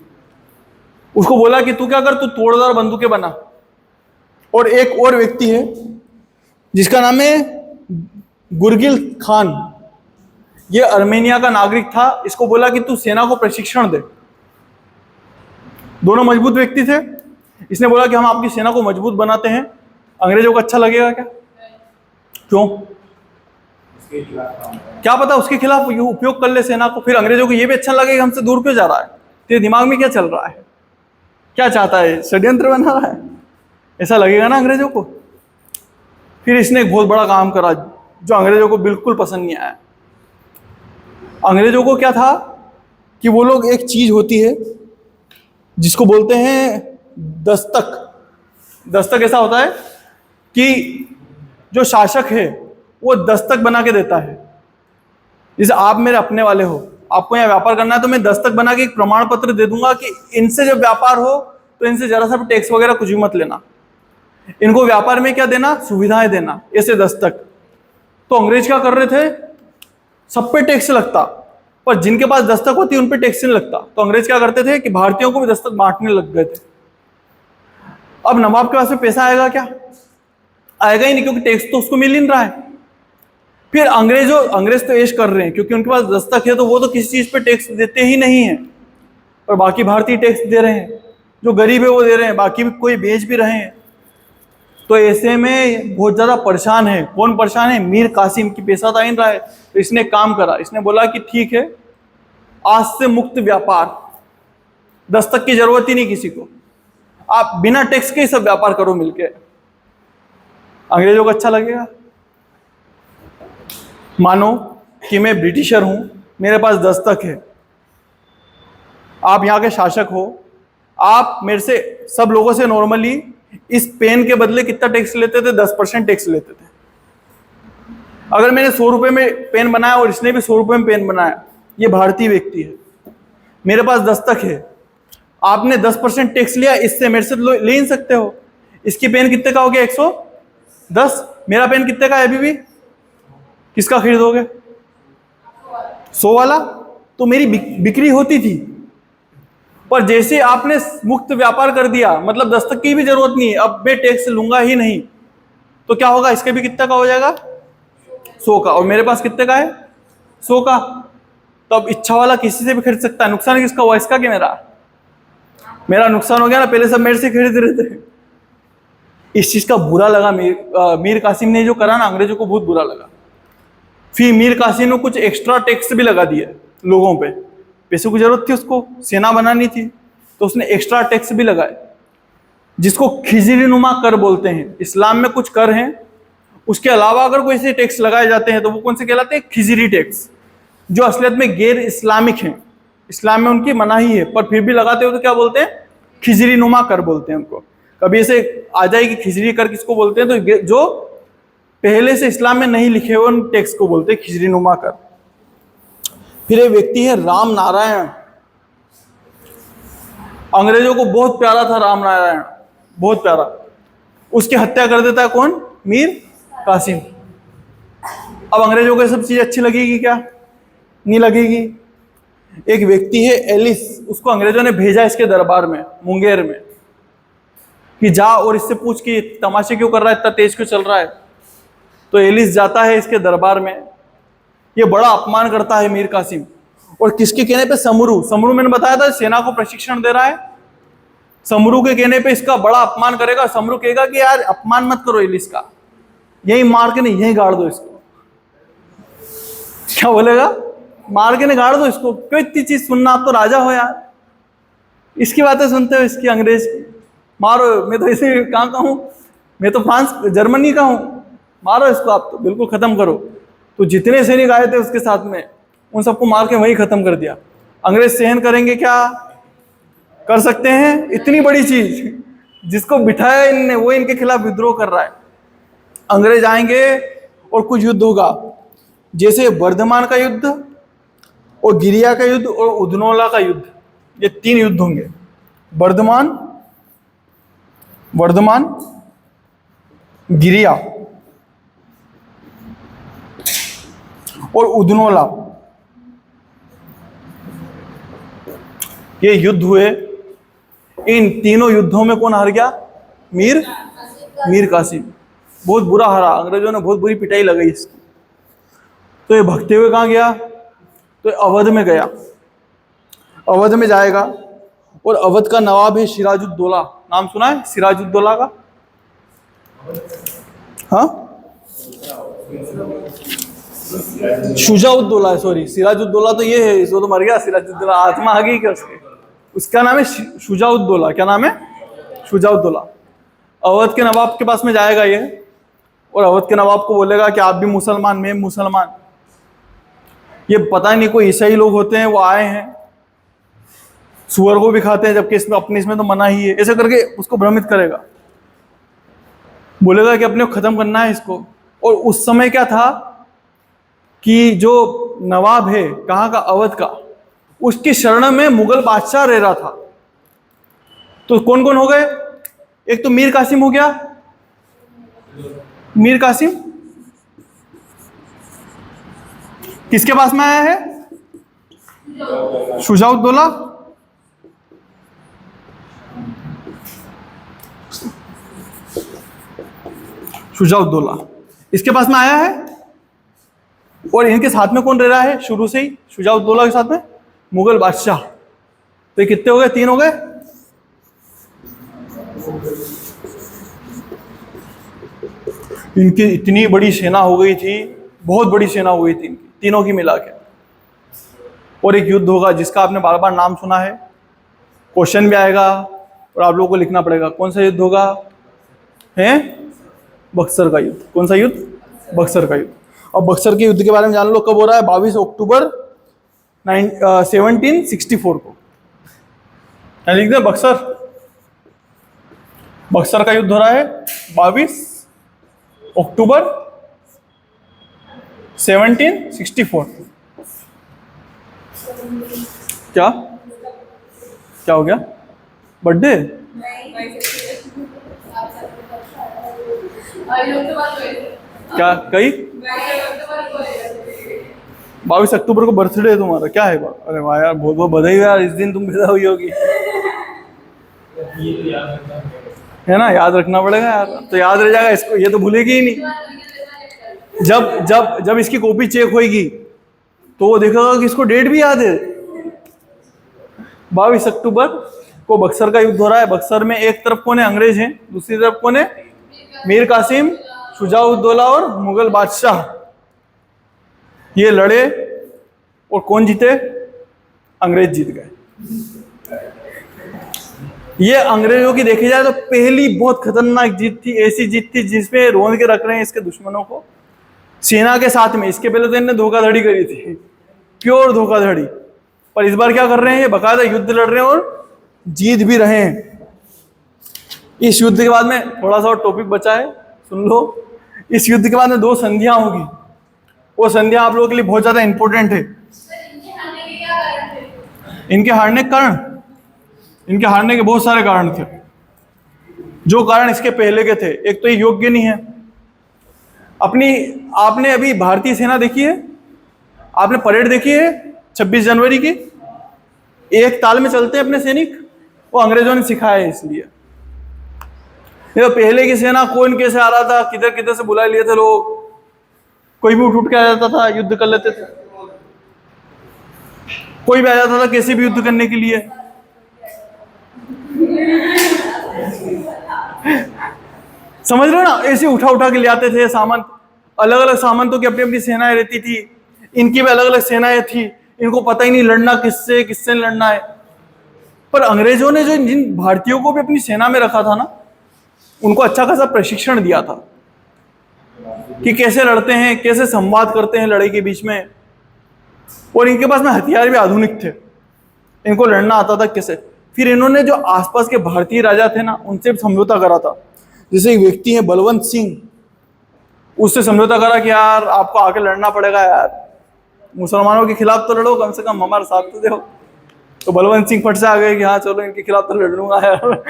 उसको बोला कि तू क्या कर, तू तोड़दार बंदूकें बना। और एक और व्यक्ति है जिसका नाम है गुरगिल खान, ये अर्मेनिया का नागरिक था, इसको बोला कि तू सेना को प्रशिक्षण दे। दोनों मजबूत व्यक्ति थे। इसने बोला कि हम आपकी सेना को मजबूत बनाते हैं। अंग्रेजों को अच्छा लगेगा क्या? क्यों? क्या पता उसके खिलाफ उपयोग कर ले सेना को, फिर अंग्रेजों को यह भी अच्छा लगेगा हमसे दूर क्यों जा रहा है, तेरे दिमाग में क्या चल रहा है, क्या चाहता है, षड्यंत्र बना रहा है, ऐसा लगेगा ना अंग्रेजों को। फिर इसने एक बहुत बड़ा काम करा जो अंग्रेजों को बिल्कुल पसंद नहीं आया। अंग्रेजों को क्या था कि वो लोग, एक चीज होती है जिसको बोलते हैं दस्तक। दस्तक ऐसा होता है कि जो शासक है वो दस्तक बना के देता है। जैसे आप मेरे अपने वाले हो, आपको यहाँ व्यापार करना है तो मैं दस्तक बना के एक प्रमाण पत्र दे दूंगा कि इनसे जब व्यापार हो तो इनसे जरा सा भी टैक्स वगैरह कुछ भी मत लेना, इनको व्यापार में क्या देना, सुविधाएं देना, ऐसे दस्तक। तो अंग्रेज क्या कर रहे थे, सब पे टैक्स लगता, पर जिनके पास दस्तक होती उन पे टैक्स नहीं लगता। तो अंग्रेज क्या करते थे कि भारतीयों को भी दस्तक बांटने लग गए थे। अब नवाब के पास में पैसा आएगा क्या? आएगा ही नहीं, क्योंकि टैक्स तो उसको मिल ही नहीं रहा है। फिर अंग्रेज तो ऐश कर रहे हैं क्योंकि उनके पास दस्तक है, तो वो तो किसी चीज पे टैक्स देते ही नहीं है, और बाकी भारतीय टैक्स दे रहे हैं, जो गरीब है वो दे रहे हैं, बाकी भी कोई बेच भी रहे हैं। तो ऐसे में बहुत ज्यादा परेशान है। कौन परेशान है? मीर कासिम की पैसा था इन रहा है। तो इसने काम करा, इसने बोला कि ठीक है, आज से मुक्त व्यापार, दस्तक की जरूरत ही नहीं किसी को, आप बिना टैक्स के ही सब व्यापार करो मिलके। अंग्रेजों को अच्छा लगेगा? मानो कि मैं ब्रिटिशर हूं, मेरे पास दस्तक है, आप यहाँ के शासक हो, आप मेरे से, सब लोगों से नॉर्मली इस पेन के बदले कितना टैक्स लेते थे? 10% टैक्स लेते थे। अगर मैंने 100 रुपए में पेन बनाया और इसने भी 100 रुपए में पेन बनाया, ये भारतीय व्यक्ति है, मेरे पास दस्तक है, आपने 10% टैक्स लिया, इससे मेरे से ले नहीं सकते हो। इसकी पेन कितने का हो गया? 110। मेरा पेन कितने का है अभी भी? किसका खरीदोगे? 100 वाला। तो मेरी बिक्री होती थी, पर जैसे आपने मुक्त व्यापार कर दिया, मतलब दस्तक की भी जरूरत नहीं है, अब मैं टैक्स लूंगा ही नहीं, तो क्या होगा? इसके भी कितने का हो जाएगा? 100 का। और मेरे पास कितने का है? 100 का। तो अब इच्छा वाला किसी से भी खरीद सकता है। नुकसान किसका हुआ, इसका कि मेरा? मेरा नुकसान हो गया ना, पहले सब मेरे से खरीद रहे थे। इस चीज का बुरा लगा मीर कासिम ने जो करा ना, अंग्रेजों को बहुत बुरा लगा। फिर मीर कासिम ने कुछ एक्स्ट्रा टैक्स भी लगा दिए लोगों पे, पैसे की जरूरत थी उसको, सेना बनानी थी, तो उसने एक्स्ट्रा टैक्स भी लगाए, जिसको खिजरी नुमा कर बोलते हैं। इस्लाम में कुछ कर हैं, उसके अलावा अगर कोई से टैक्स लगाए जाते हैं तो वो कौन से कहलाते हैं? खिजरी टैक्स, जो असलियत में गैर इस्लामिक हैं। इस्लाम में उनकी मनाही है, पर फिर भी लगाते हो तो क्या बोलते हैं? खिजरी नुमा कर बोलते हैं उनको। कभी ऐसे आ जाए कि खिजरी कर किसको बोलते हैं, तो जो पहले से इस्लाम में नहीं लिखे हुए उन टैक्स को बोलते हैं खिजरी नुमा कर। फिर एक व्यक्ति है राम नारायण, अंग्रेजों को बहुत प्यारा था राम नारायण, बहुत प्यारा। उसकी हत्या कर देता है कौन? मीर कासिम। अब अंग्रेजों को ये सब चीज अच्छी लगेगी क्या? नहीं लगेगी। एक व्यक्ति है एलिस, उसको अंग्रेजों ने भेजा इसके दरबार में मुंगेर में कि जा और इससे पूछ कि तमाशे क्यों कर रहा है, इतना तेज क्यों चल रहा है। तो एलिस जाता है इसके दरबार में, ये बड़ा अपमान करता है मीर कासिम। और किसके कहने पे? समरू मैंने बताया था सेना को प्रशिक्षण दे रहा है, समरू के कहने पे इसका बड़ा अपमान करेगा। समरू कहेगा कि यार अपमान मत करो एलिस का, यही मार के नहीं यही गाड़ दो इसको। क्या बोलेगा? मार के नहीं गाड़ दो इसको, क्यों इतनी चीज सुनना, आप तो राजा हो यार, इसकी बातें सुनते हो, इसकी अंग्रेज की। मारो, मैं तो इसे कहाँ का हूँ, मैं तो फ्रांस जर्मनी का हूँ, मारो इसको, आप तो बिल्कुल खत्म करो। तो जितने सैनिक आए थे उसके साथ में, उन सबको मार के वही खत्म कर दिया। अंग्रेज सहन करेंगे क्या? कर सकते हैं? इतनी बड़ी चीज जिसको बिठाया इनने, वो इनके खिलाफ विद्रोह कर रहा है। अंग्रेज आएंगे और कुछ युद्ध होगा, जैसे बर्धमान का युद्ध और गिरिया का युद्ध और उधनोला का युद्ध, ये 3 युद्ध होंगे। वर्धमान, गिरिया और उधनोला, ये युद्ध हुए। इन तीनों युद्धों में कौन हार गया? मीर कासिम। बहुत बुरा हारा, अंग्रेजों ने बहुत बुरी पिटाई लगाई इसकी। तो ये भगते हुए कहाँ गया? तो अवध में गया। अवध में जाएगा और अवध का नवाब है सिराजुद्दौला। नाम सुना है सिराजुद्दौला का? हाँ, शुजाउद्दौला, सॉरी, सिराजुद्दौला तो ये है, इसको तो मर गया। सिराजुद्दौला आत्मा आ गई क्या उसके? उसका नाम है शुजाउद्दौला। क्या नाम है? शुजाउद्दौला। अवध के नवाब के पास में जाएगा ये, और अवध के नवाब को बोलेगा कि आप भी मुसलमान, मैं मुसलमान। ये पता नहीं कोई ईसाई लोग होते हैं, वो आए हैं, सुअर को भी खाते हैं, जबकि इसमें अपने इसमें तो मना ही है। ऐसे करके उसको भ्रमित करेगा, बोलेगा कि अपने को खत्म करना है इसको। और उस समय क्या था कि जो नवाब है कहाँ का? अवध का, उसकी शरण में मुगल बादशाह रह रहा था। तो कौन कौन हो गए? एक तो मीर कासिम हो गया। मीर कासिम किसके पास में आया है? शुजाउद्दौला। शुजाउद्दौला इसके पास में आया है, और इनके साथ में कौन रह रहा है शुरू से ही? शुजाउद्दौला के साथ में मुगल बादशाह। तो ये कितने हो गए? 3 हो गए। इनकी इतनी बड़ी सेना हो गई थी, बहुत बड़ी सेना हो गई थी इनकी, तीनों की मिला के। और एक युद्ध होगा जिसका आपने बार बार नाम सुना है, क्वेश्चन भी आएगा और आप लोगों को लिखना पड़ेगा। कौन सा युद्ध होगा? है बक्सर का युद्ध। कौन सा युद्ध? बक्सर का युद्ध। अब बक्सर के युद्ध के बारे में जान लो, कब हो रहा है? 22 अक्टूबर 1764 को। क्या लिख दे? बक्सर। बक्सर का युद्ध हो रहा है 22 अक्टूबर 1764। क्या क्या हो गया? बर्थडे? क्या कही? 22 अक्टूबर को बर्थडे है तुम्हारा? क्या है? अरे वाह यार, बहुत बहुत बधाई यार, इस दिन तुम पैदा हुई होगी, है ना? याद रखना पड़ेगा यार, तो याद रह जाएगा इसको, ये तो भूलेगी ही नहीं। जब जब जब इसकी कॉपी चेक होगी तो वो देखेगा कि इसको डेट भी याद है। 22 अक्टूबर को बक्सर का युद्ध हो रहा है। बक्सर में एक तरफ कौन है? अंग्रेज हैं, दूसरी तरफ कौन है? मीर कासिम, शुजाउद्दौला और मुगल बादशाह। ये लड़े और कौन जीते? अंग्रेज जीत गए। ये अंग्रेजों की देखी जाए तो पहली बहुत खतरनाक जीत थी, ऐसी जीत थी जिसमें रोंद के रख रहे हैं इसके दुश्मनों को सेना के साथ में। इसके पहले तो इन्होंने धोखाधड़ी करी थी, प्योर धोखाधड़ी, पर इस बार क्या कर रहे हैं? ये बकायदा युद्ध लड़ रहे हैं और जीत भी रहे हैं। इस युद्ध के बाद में थोड़ा सा और टॉपिक बचा है, सुन लो। इस युद्ध के बाद में 2 संधियां होगी। वो संधियां आप लोगों के लिए बहुत ज्यादा इंपॉर्टेंट है। इनके हारने के कारण, इनके हारने के बहुत सारे कारण थे। जो कारण इसके पहले के थे, एक तो ये योग्य नहीं है। आपने अभी भारतीय सेना देखी है? आपने परेड देखी है 26 जनवरी की? एक ताल में चलते हैं अपने सैनिक, वो अंग्रेजों ने सिखाया है इसलिए। तो पहले की सेना कौन कैसे आ रहा था, किधर किधर से बुला लिए थे लोग, कोई भी उठ के आ जाता था, युद्ध कर लेते थे। कोई भी आ जाता था कैसे भी युद्ध करने के लिए। समझ रहे हो ना? ऐसे उठा उठा के ले आते थे सामान। अलग अलग सामंतों की अपनी अपनी सेनाएं रहती थी, इनकी भी अलग अलग सेनाएं थी। इनको पता ही नहीं लड़ना किससे, किससे लड़ना है। पर अंग्रेजों ने जो जिन भारतीयों को भी अपनी सेना में रखा था ना, उनको अच्छा खासा प्रशिक्षण दिया था कि कैसे लड़ते हैं, कैसे संवाद करते हैं लड़ाई के बीच में। और इनके पास में हथियार भी आधुनिक थे, इनको लड़ना आता था कैसे। फिर इन्होंने जो आसपास के भारतीय राजा थे ना, उनसे समझौता करा था। जैसे एक व्यक्ति है बलवंत सिंह, उससे समझौता करा कि यार आपको आके लड़ना पड़ेगा यार, मुसलमानों के खिलाफ तो लड़ो, कम से कम हमारा साथ तो दो। तो बलवंत सिंह फट से आ गए कि हाँ चलो इनके खिलाफ तो लड़ लूंगा यार।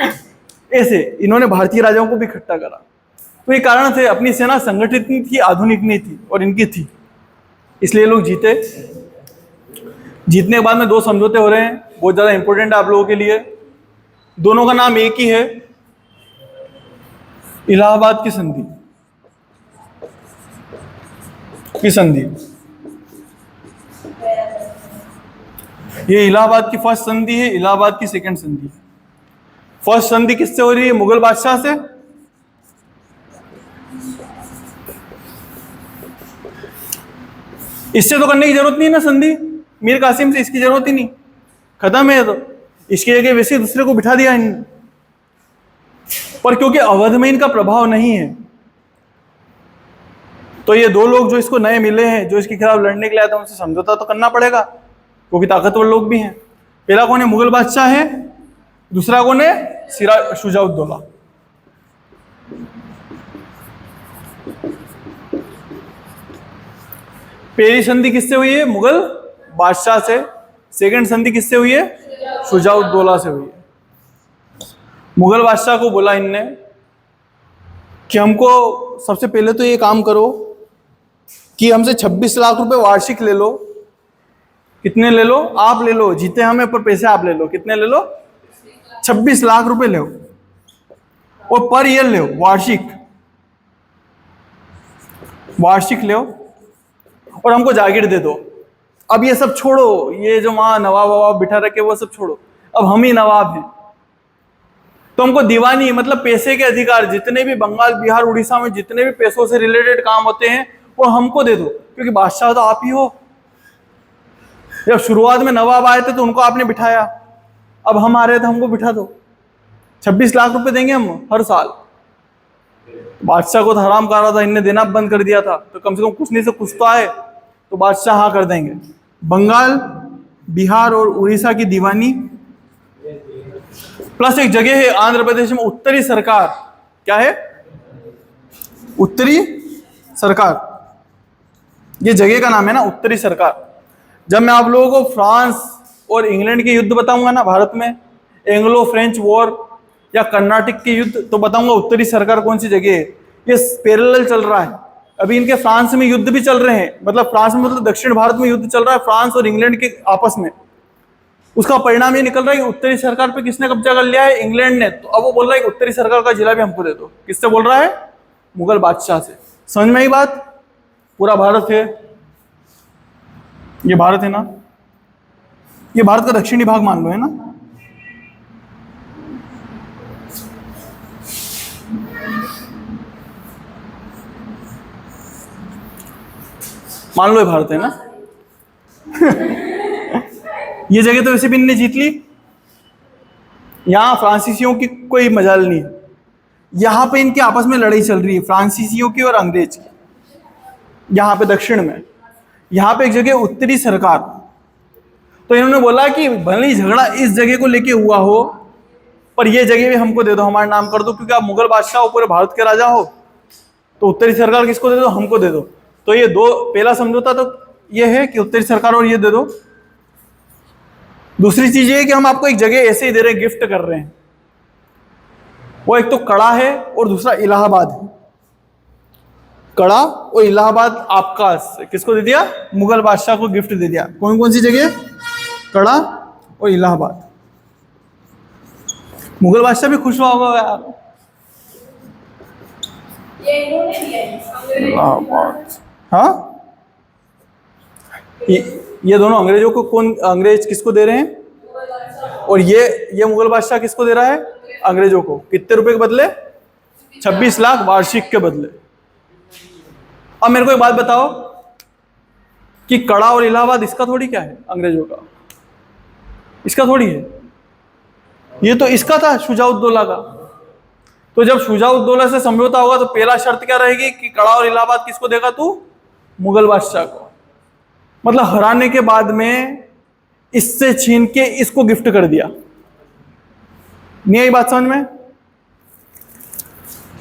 ऐसे इन्होंने भारतीय राजाओं को भी इकट्ठा करा। तो ये कारण थे, अपनी सेना संगठित नहीं थी, आधुनिक नहीं थी, और इनकी थी, इसलिए लोग जीते। जीतने के बाद में 2 समझौते हो रहे हैं, बहुत ज़्यादा इंपॉर्टेंट है आप लोगों के लिए। दोनों का नाम एक ही है, इलाहाबाद की संधि। की संधि, ये इलाहाबाद की फर्स्ट संधि है, इलाहाबाद की सेकंड संधि है। फर्स्ट संधि किससे हो रही है? मुगल बादशाह से। इससे तो करने की जरूरत नहीं है ना संधि, मीर कासिम से इसकी जरूरत ही नहीं, खत्म है। तो इसकी जगह वैसे दूसरे को बिठा दिया इन्होंने, पर क्योंकि अवध में इनका प्रभाव नहीं है, तो ये दो लोग जो इसको नए मिले हैं, जो इसके खिलाफ लड़ने के लिए आए थे, उनसे समझौता तो करना पड़ेगा, क्योंकि ताकतवर लोग भी हैं। पहला कौन है? मुगल बादशाह है। दूसरा कौन है? शुजाउद्दौला। पहली संधि किससे हुई है? मुगल बादशाह से। सेकंड संधि किससे हुई है? शुजाउद्दौला से हुई है। मुगल बादशाह को बोला इनने कि हमको सबसे पहले तो ये काम करो कि हमसे 26 लाख रुपए वार्षिक ले लो। कितने ले लो? आप ले लो, जीते हमें, पर पैसे आप ले लो। कितने ले लो? 26 लाख रुपए ले, और पर ईयर ले, वार्षिक ले, और हमको जागीर दे दो। अब ये सब छोड़ो, ये जो वहां नवाब ववाब बिठा रखे वो सब छोड़ो, अब हम ही नवाब हैं। तो हमको दीवानी मतलब पैसे के अधिकार, जितने भी बंगाल, बिहार, उड़ीसा में जितने भी पैसों से रिलेटेड काम होते हैं वो हमको दे दो, क्योंकि बादशाह तो आप ही हो। जब शुरुआत में नवाब आए थे तो उनको आपने बिठाया, अब हम आ रहे थे, हमको बिठा दो। 26 लाख रुपए देंगे हम हर साल। बादशाह को तो हराम कर रहा था, इनने देना बंद कर दिया था, तो कम से कम कुछ नहीं से कुछ तो आए, तो बादशाह हाँ कर देंगे। बंगाल, बिहार और उड़ीसा की दीवानी, प्लस एक जगह है आंध्र प्रदेश में, उत्तरी सरकार। क्या है? उत्तरी सरकार, ये जगह का नाम है ना, उत्तरी सरकार। जब मैं आप लोगों को फ्रांस और इंग्लैंड के युद्ध बताऊंगा ना भारत में, एंग्लो फ्रेंच वॉर या कर्नाटक के युद्ध, तो बताऊंगा उत्तरी सरकार कौन सी जगह है। ये पैरेलल चल रहा है। अभी इनके फ्रांस में युद्ध भी चल रहे हैं, मतलब फ्रांस में मतलब दक्षिण भारत में युद्ध चल रहा है, फ्रांस और इंग्लैंड के आपस में। उसका परिणाम ये निकल रहा है कि उत्तरी सरकार पे किसने कब्जा कर लिया है? इंग्लैंड ने। तो अब वो बोल रहा है कि उत्तरी सरकार का जिला भी हमको दे दो। किससे बोल रहा है? मुगल बादशाह से। समझ में आई बात? पूरा भारत है, ये भारत है ना, ये भारत का दक्षिणी भाग मान लो, है ना। मान लो ये भारत है ना। ये जगह तो वैसे भी इनने जीत ली, यहां फ्रांसीसियों की कोई मजाल नहीं है। यहां पे इनके आपस में लड़ाई चल रही है, फ्रांसीसियों की और अंग्रेज की। यहां पे दक्षिण में, यहां पे एक जगह उत्तरी सरकार। तो इन्होंने बोला कि भले ही झगड़ा इस जगह को लेके हुआ हो, पर ये जगह भी हमको दे दो, हमारा नाम कर दो, क्योंकि आप मुगल बादशाह हो, पूरे भारत के राजा हो, तो उत्तरी सरकार किसको दे दो? हमको दे दो। तो ये दो, पहला समझौता तो ये है कि उत्तरी सरकार और ये दे दो। दूसरी चीज ये है कि हम आपको एक जगह ऐसे ही दे रहे हैं, गिफ्ट कर रहे हैं। वो एक तो कड़ा है और दूसरा इलाहाबाद है। कड़ा और इलाहाबाद आपका किसको दे दिया? मुगल बादशाह को गिफ्ट दे दिया। कौन कौन सी जगह? कड़ा और इलाहाबाद। मुगल बादशाह भी खुश हुआ होगा यार। इलाहाबाद, हाँ, ये दोनों अंग्रेजों को, कौन अंग्रेज किसको दे रहे हैं? और ये मुगल बादशाह किसको दे रहा है? अंग्रेजों को। कितने रुपए के बदले? 26 लाख वार्षिक के बदले। अब मेरे को एक बात बताओ कि कड़ा और इलाहाबाद इसका थोड़ी क्या है? अंग्रेजों का, इसका थोड़ी है। ये तो इसका था, शुजाउद्दौला का। तो जब शुजाउद्दौला से समझौता होगा तो पहला शर्त क्या रहेगी कि कड़ा और इलाहाबाद किसको देगा तू? मुगल बादशाह को। मतलब हराने के बाद में इससे छीन के इसको गिफ्ट कर दिया। नहीं आई बात समझ में?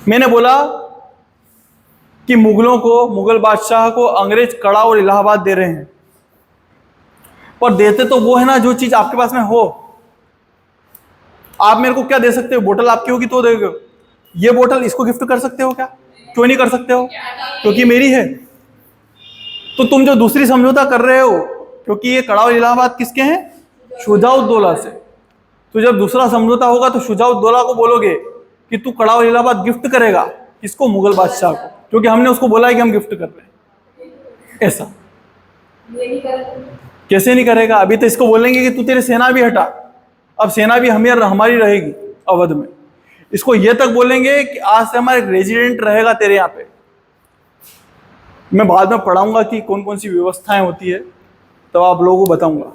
मैंने बोला कि मुगलों को, मुगल बादशाह को अंग्रेज कड़ा और इलाहाबाद दे रहे हैं, पर देते तो वो है ना जो चीज आपके पास में हो। आप मेरे को क्या दे सकते हो? बोतल आपकी होगी तो दोगे। ये बोतल इसको गिफ्ट कर सकते हो क्या? क्यों नहीं कर सकते हो? क्योंकि मेरी है। तो तुम जो दूसरी समझौता कर रहे हो, क्योंकि ये कड़ा और इलाहाबाद किसके हैं? शुजाउद्दौला से। तो जब दूसरा समझौता होगा तो शुजाउद्दौला को बोलोगे कि तू कड़ाव इलाहाबाद गिफ्ट करेगा किसको, मुगल बादशाह को, क्योंकि हमने उसको बोला है कि हम गिफ्ट कर रहे हैं। ऐसा कैसे नहीं करेगा? अभी तो इसको बोलेंगे कि तू तेरी सेना भी हटा, अब सेना भी हमारी रहेगी अवध में। इसको ये तक बोलेंगे कि आज से हमारा एक रेजिडेंट रहेगा तेरे यहाँ पे। मैं बाद में पढ़ाऊंगा कि कौन कौन सी व्यवस्थाएं होती है, तो आप लोगों को बताऊंगा।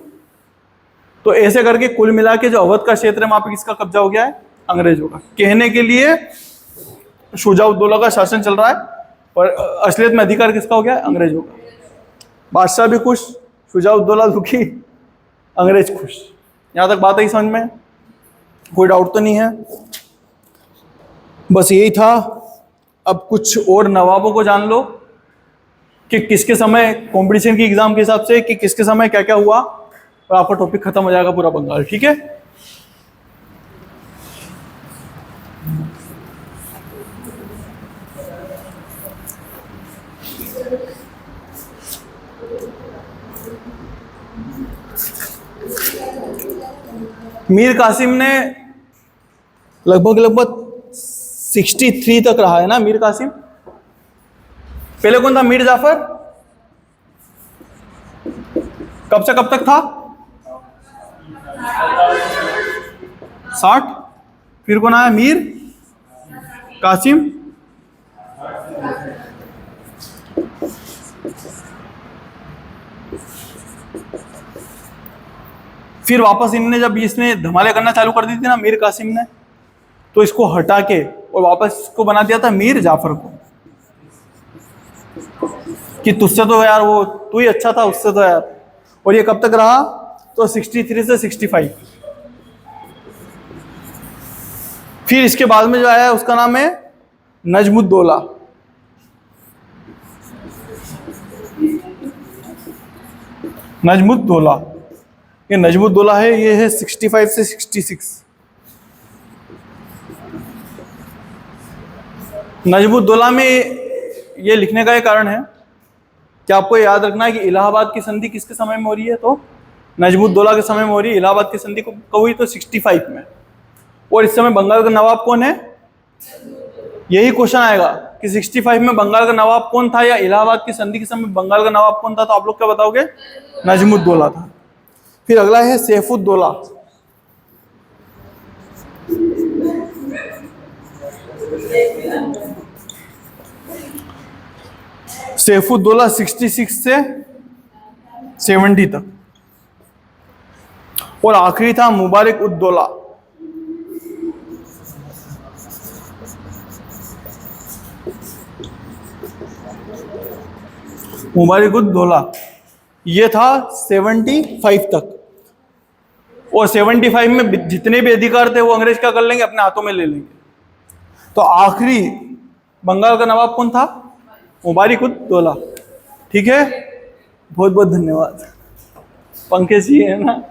तो ऐसे करके कुल मिला के जो अवध का क्षेत्र है वहां पे किसका कब्जा हो गया है? अंग्रेजों का। कहने के लिए शुजाउद्दौला का शासन चल रहा है, पर असलियत में अधिकार किसका हो गया है? अंग्रेजों का। बादशाह भी खुश, शुजाउद्दौला दुखी, अंग्रेज खुश। यहां तक बात आई समझ में? कोई डाउट तो नहीं है? बस यही था। अब कुछ और नवाबों को जान लो कि किसके समय कंपटीशन की एग्जाम के हिसाब से कि किसके समय क्या क्या हुआ, और आपका टॉपिक खत्म हो जाएगा पूरा बंगाल। ठीक है? मीर कासिम ने लगभग 63 तक रहा है ना मीर कासिम। पहले कौन था? मीर जाफर। कब से कब तक था? 60। फिर कौन आया? मीर कासिम। फिर वापस इनने जब इसने धमाले करना चालू कर दी थी ना मीर कासिम ने, तो इसको हटा के और वापस इसको बना दिया था मीर जाफर को, कि तुझसे तो यार वो तू ही अच्छा था उससे तो यार। और ये कब तक रहा? तो 63 से 65। फिर इसके बाद में जो आया उसका नाम है नजमुद्दौला। नजमुद्दौला, ये नजमुद्दौला है, ये है 65 से 66। नजमुद्दौला में ये लिखने का एक कारण है कि आपको याद रखना है कि इलाहाबाद की संधि किसके समय में हो रही है? तो नजमुद्दौला के समय में हो रही है। इलाहाबाद की संधि कब हुई? तो 65 में। और इस समय बंगाल का नवाब कौन है? यही क्वेश्चन आएगा कि 65 में बंगाल का नवाब कौन था, या इलाहाबाद की संधि के समय बंगाल का नवाब कौन था? तो आप लोग क्या बताओगे? नजमुद्दौला था। फिर अगला है सैफुद्दौला। सैफुद्दौला 66 से 70 तक। और आखिरी था मुबारक उद्दौला। मुबारक उद्दौला ये था 75 तक। और 75 में जितने भी अधिकार थे वो अंग्रेज क्या कर लेंगे? अपने हाथों में ले लेंगे। तो आखिरी बंगाल का नवाब कौन था? मुबारक उद्दौला। ठीक है, बहुत बहुत धन्यवाद। पंकज जी है ना।